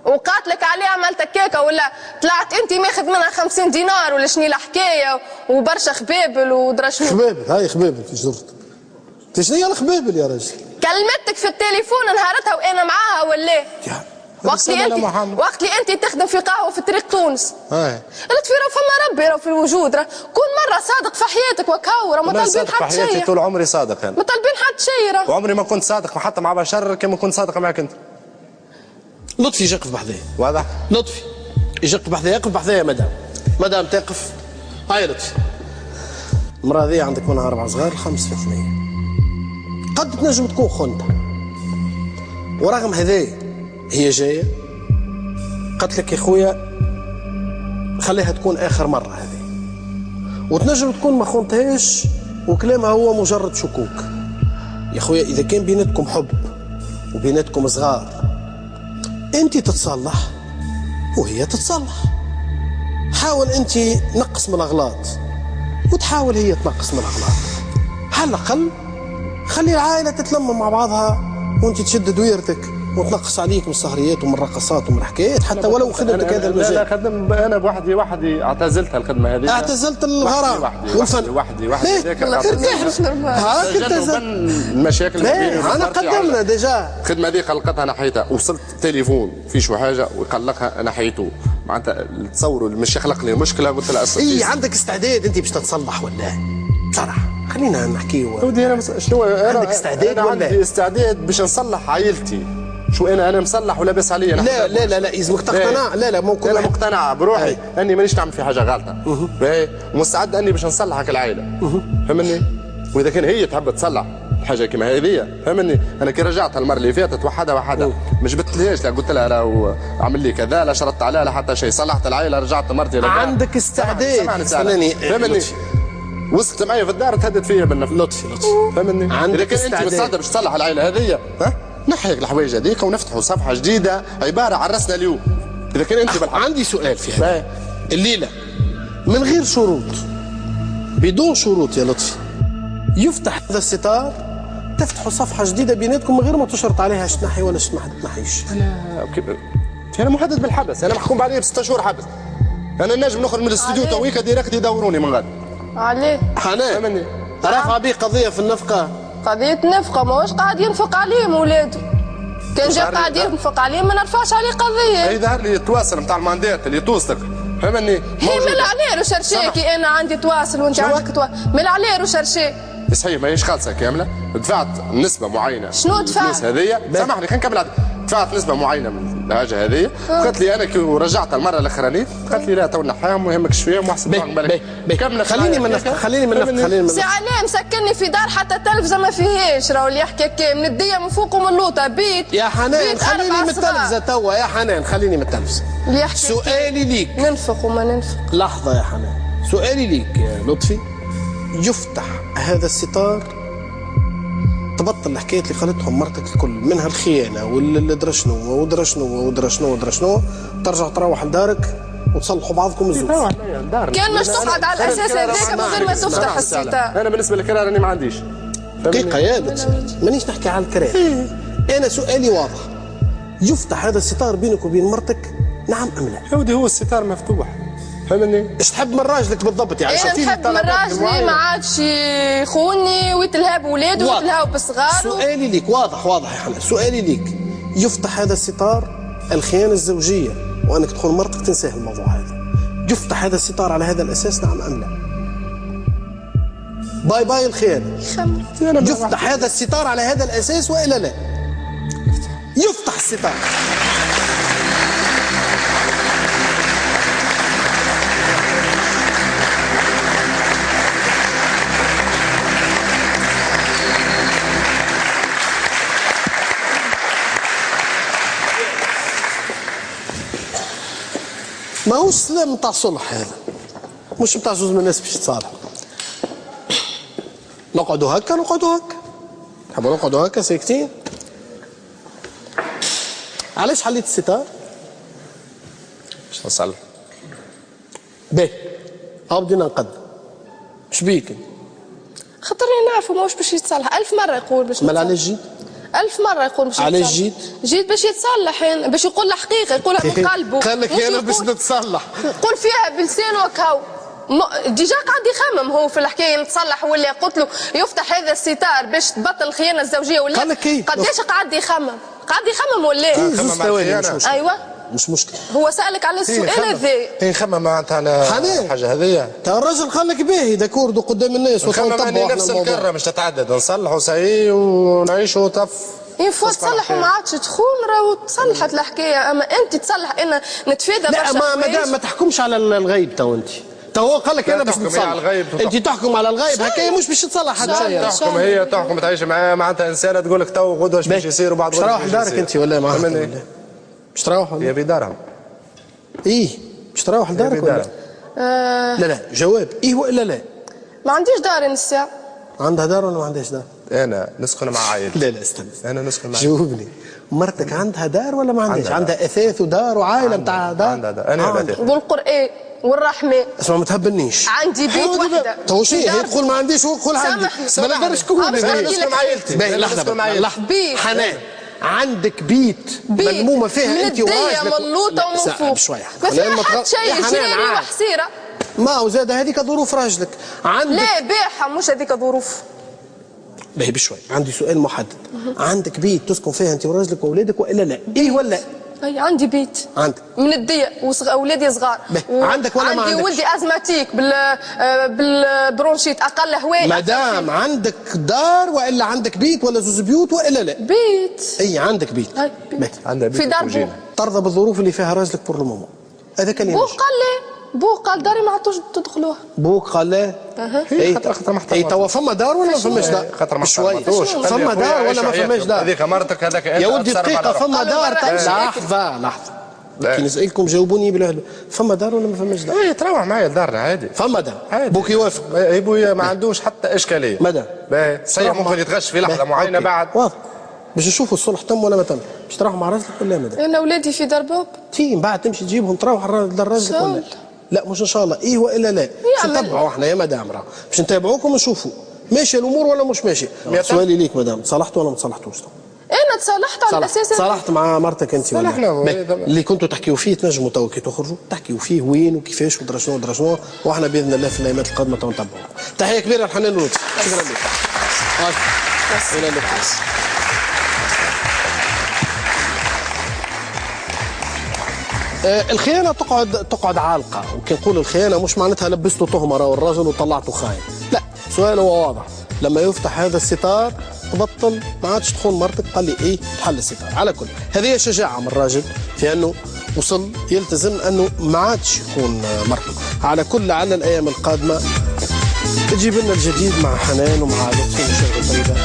Speaker 2: وقاتلك عليه عملت كيكه ولا طلعت انت ماخذ منها 50 دينار ولا شنو الحكايه وبرشا خبابل ودرا شنو.
Speaker 1: خبابل هاي خبابل في جرت. شنو هي الخبابل يا راجل؟
Speaker 2: كلمتك في التليفون نهارتها وانا معاها ولا؟ وقت اللي انت تخدم في قهوه في طريق تونس. لطفي راه فما ربي راه في الوجود، راه كل مره صادق في حياتك وكاو راه ما طالبين حتى شيء.
Speaker 5: طول عمري صادق انا.
Speaker 2: ما طالبين حتى شيء راه.
Speaker 5: وعمري ما كنت صادق حتى مع بشر كما كنت صادق معك انت.
Speaker 1: لطفي يقف بحذايا.
Speaker 5: واضح؟
Speaker 1: لطفي يقف بحذايا، يقف بحذايا مدام تقف. هاي لطفي المرأة ذي عندك منها 4 صغار 5 في 2 قد تنجم تكون خنتها، ورغم هذايا هي جاية قالت لك يا خويا خليها تكون آخر مرة هذه، وتنجم تكون ما خنتهاش وكلامها هو مجرد شكوك. يا خويا إذا كان بيناتكم حب وبيناتكم صغار انت تتصلح وهي تتصلح. حاول انت نقص من الاغلاط وتحاول هي تنقص من الاغلاط، على الاقل خلي العائله تتلم مع بعضها وانت تشد دويرتك وتنقص عليك من السهريات ومن الرقصات ومن الحكايات حتى ولو خدمتك هذا المجال.
Speaker 5: لا خدم انا بوحدي اعتزلت الخدمه هذه.
Speaker 1: اعتزلت الغرام والفن
Speaker 5: وحدي
Speaker 2: ارتاح مش نورمال.
Speaker 1: هاك اعتزلت
Speaker 5: المشاكل اللي بيني
Speaker 1: انا قدمنا ديجا
Speaker 5: الخدمه هذه خلقتها نحيتها. وصلت تليفون في شو حاجه ويقلقها نحيته معناتها تصوروا مش يخلق لي مشكله. قلت له
Speaker 1: اي عندك استعداد انت باش تتصلح ولا بصراحه خلينا نحكيو.
Speaker 5: ودي انا شنو
Speaker 1: عندك استعداد
Speaker 5: أنا
Speaker 1: ولا؟
Speaker 5: عندي استعداد باش نصلح عائلتي. شو انا مصلح ولاباس عليا.
Speaker 1: لا لازمك تقتنع. لا ممكن
Speaker 5: انا مقتنع بروحي اني مانيش نعمل في حاجه غلطه. ومستعد اني باش نصلحك العائله. فهمني؟ واذا كان هي تحب تصلح حاجه كيما هذه فهمني. انا كي رجعت المره اللي فاتت وحده ما جبتلهاش. لا قلت لها راهو عمل لي كذا لا شرطت عليها لا حتى شيء. صلحت العائله رجعت مرتي.
Speaker 1: عندك استعداد.
Speaker 5: فهمني؟ وصلت معايا في الدار تهدد فيا بالنفس.
Speaker 1: لطفي
Speaker 5: فهمني؟
Speaker 1: عندك
Speaker 5: اذا كان انت مستعد باش تصلح العائله هذه نحيك الحوايج هذيك ونفتحوا صفحه جديده عباره عن راسنا اليوم. اذا كان انت بالحق.
Speaker 1: عندي سؤال في هذا الليله من غير شروط بدون شروط يا لطفي يفتح هذا الستار تفتحوا صفحه جديده بيناتكم من غير ما تشرط عليها اش تنحي ولا اش ما تنحيش.
Speaker 5: انا محدد بالحبس. انا محكوم علي ب6 شهور حبس. انا نجم نخرج من الاستوديو تويكا ديريكت يدوروني من غد.
Speaker 2: عليه
Speaker 1: حنان رافعه بيه قضيه في النفقه.
Speaker 2: قضية نفقة ماهوش قاعد ينفق عليهم ولاده. كان جا قاعد ينفق عليهم ما نرفعش عليه قضية.
Speaker 5: يظهر لي التواصل نتاع الماندات اللي توصلك فهمني.
Speaker 2: هي مل عليه روشارشي كي انا عندي تواصل وانت عندك تواصل. مل عليه روشارشي.
Speaker 5: صحيح ماهيش خالصه كامله. دفعت نسبه معينه.
Speaker 2: شنو دفعت؟
Speaker 5: الفلوس هذيا سامحني خلينا نكمل. دفعت نسبه معينه من الحاجه هذه. قالت لي انا كي رجعت المره الاخرانيه قالت لي لا تو نحاهم ما يهمكش فيهم واحسب معك بالك.
Speaker 1: خليني من نفق.
Speaker 2: سي عليه مسكني في دار حتى التلفزه ما فيهاش. راهو اللي يحكي هكا من الديه من فوق ومن اللوطه بيت.
Speaker 1: يا حنان خليني من التلفزه توا. يا حنان خليني من التلفزه.
Speaker 2: اللي يحكي
Speaker 1: سؤالي ليك
Speaker 2: ننفق وما ننفق.
Speaker 1: لحظه يا حنان سؤالي ليك يا لطفي يفتح هذا الستار تبطل الحكايات اللي قالتهم مرتك الكل منها الخيانه والدرشنو ترجع تروح لدارك وتصلحوا بعضكم الزوج.
Speaker 2: كان مش تصعد على الاساس هذاك من غير ما تفتح الستار.
Speaker 5: انا بالنسبه للكرار راني ما عنديش
Speaker 1: دقيقه يا مانيش نحكي على الكرار. انا سؤالي واضح يفتح هذا الستار بينك وبين مرتك نعم ام لا؟
Speaker 5: يا ودي هو الستار مفتوح فهمني.
Speaker 1: ايش تحب من راجلك بالضبط يعني؟
Speaker 2: انا نحب من راجلي ما عادش يخوني ويتلهى بولاده ويتلهى بصغاره.
Speaker 1: سؤالي ليك واضح يا حنان. سؤالي ليك يفتح هذا الستار الخيانه الزوجيه وانك تخون مرتك تنساه الموضوع هذا. يفتح هذا الستار على هذا الاساس نعم ام لا؟ باي باي الخيانه. يفتح هذا الستار على هذا الاساس والا لا؟ يفتح الستار. ما هو السلام نتاع صلح هذا مش نتاع زوج من الناس باش يتصالحوا. نقعدوا هكا نحبوا نقعدوا هكا ساكتين. علاش حليت الستار؟
Speaker 5: باش نصلح.
Speaker 1: باهي هاو بدينا نقدم. اش بيك؟
Speaker 2: خاطرني نعرفوا ماهوش باش يتصلح. 1000 مرة يقول باش يتصلح.
Speaker 1: مال علاش جيت؟
Speaker 2: 1000 مرة يقول باش يتصلح.
Speaker 1: علاش جيت؟
Speaker 2: جيت باش يتصلح يعني باش يقول الحقيقة يقولها من قلبه.
Speaker 1: قال لك انا باش نتصلح.
Speaker 2: يقول فيها بلسانه هكاو. ديجا قاعد يخمم هو في الحكايه نتصلح ولا قلت له يفتح هذا الستار باش تبطل الخيانه الزوجيه ولا قداش قاعد يخمم ولا ايوه
Speaker 1: مش مشكله.
Speaker 2: هو سالك على السؤال هذا
Speaker 5: يخمم معناتها على حاجه هذيا.
Speaker 1: تا الراجل قال لك باهي داكوردو قدام الناس
Speaker 5: وتنطبقوا نفس الكره مش تتعدد نصلحوا ساي ونعيشوا طف.
Speaker 2: ينفع تصلح وما عادش تخون راهو تصلحت الحكايه. اما انت تصلح انا نتفادى برشا.
Speaker 1: لا ما تحكمش على الغيب تو انت. هو قال لك انا باش نتصلح. انت تحكم على الغيب هكايا مش باش تصلح حتى شيء.
Speaker 5: تحكم تعيش معاه معناتها انسانه تقول لك تو غدوه اش باش يصير وبعد غدوه
Speaker 1: باش تروح لدارك انت ولا معاها؟ باش تروح ولا؟
Speaker 5: هي بدارها.
Speaker 1: باش تروح لدارك ولا؟ لا جواب والا لا؟
Speaker 2: ما عنديش دار الساعه.
Speaker 1: عندها دار ولا ما عندهاش دار؟
Speaker 5: انا نسكن مع عائلتي.
Speaker 1: لا استنى.
Speaker 5: انا نسكن مع
Speaker 1: جاوبني. مرتك عندها دار ولا ما عندهاش؟ عندها اثاث ودار وعائله نتاع دار؟
Speaker 5: عندها دار. انا اثاث
Speaker 2: والقران والرحمه.
Speaker 1: اسمع ما تهبلنيش.
Speaker 2: عندي بيت وحده.
Speaker 1: تو شيء هي تقول ما عنديش وتقول عندي. ما نقدرش تكون
Speaker 5: نسكن مع عائلتي.
Speaker 1: باهي لحظه حنان عندك بيت ملمومه فيها انت وراجلك
Speaker 2: ملوطه ومن فوق
Speaker 1: بشويه
Speaker 2: ما فيها حتى شيء جيراني وحسيره
Speaker 1: ما وزاد هذيك ظروف راجلك عندك
Speaker 2: لا بيعها مش هذيك ظروف.
Speaker 1: باهي بشوي عندي سؤال محدد. عندك بيت تسكن فيها انت وراجلك واولادك والا لا؟ ايه ولا؟
Speaker 2: اي عندي بيت
Speaker 1: عندك
Speaker 2: من الضيق واولادي صغار
Speaker 1: عندك ولا ما عندك؟
Speaker 2: عندي ولدي ازماتيك بالبرونشيت اقل هواء.
Speaker 1: مدام عندك دار والا عندك بيت ولا زوز بيوت والا لا؟
Speaker 2: بيت.
Speaker 1: اي عندك بيت.
Speaker 5: عندها بيت
Speaker 2: في دار
Speaker 1: ترضى بالظروف اللي فيها راجلك بور لو مومون؟ هذا كلمه.
Speaker 2: بو قال لي بو قال داري ما عادوش تدخلوها.
Speaker 1: بوك قال لا؟ اي توا فما دار ولا ما فماش دار؟
Speaker 5: خاطر ما
Speaker 1: شوي فما دار ولا ما فماش دار؟
Speaker 5: هذيك مرتك هذاك
Speaker 1: يا ولدي دقيقة فما دار. لحظة كي نسألكم جاوبوني بالهبل. فما دار ولا ما فماش دار؟
Speaker 5: اي تروح معايا الدار عادي.
Speaker 1: فما دار بوك يوافق؟
Speaker 5: اي بويا ما عندوش حتى اشكالية.
Speaker 1: مدى
Speaker 5: صحيح ممكن يتغش في لحظة معينة بعد.
Speaker 1: واضح باش نشوفوا الصلح تم ولا ما تم. باش تروح مع راجلك ولا مدى؟
Speaker 2: انا اولادي في دار باب.
Speaker 1: من بعد تمشي تجيبهم تروح لراجلك ولا لا؟ مش ان شاء الله ايه والا لا؟ باش نتبعوا احنا يا مدام راه باش نتابعوكم ونشوفوا ماشيه الامور ولا مش ماشيه. سؤالي ليك مدام تصالحتوا ولا ما تصالحتوش؟
Speaker 2: انا تصالحت على اساس
Speaker 1: صالحت مع مرتك انت ولا؟ اللي كنتوا تحكيوا فيه تنجموا تو كي تخرجوا تحكيوا فيه وين وكيفاش ودرا شنو ودرا شنو واحنا باذن الله في الايامات القادمه تو نتبعوا. تحيه كبيره لحنان ولطفي. شكرا لك. الى اللقاء. الخيانة تقعد عالقة، وكي نقول الخيانة مش معناتها لبسته تهمة راهو الراجل وطلعته خاين، لا سؤال هو واضح، لما يفتح هذا الستار تبطل ما عادش تخون مرتك. قال لي ايه تحل الستار. على كل هذه شجاعة من الراجل في انه وصل يلتزم انه ما عادش يخون مرته. على كل لعل الايام القادمة تجيب لنا الجديد مع حنان ومع لطفي وشغل طيبة.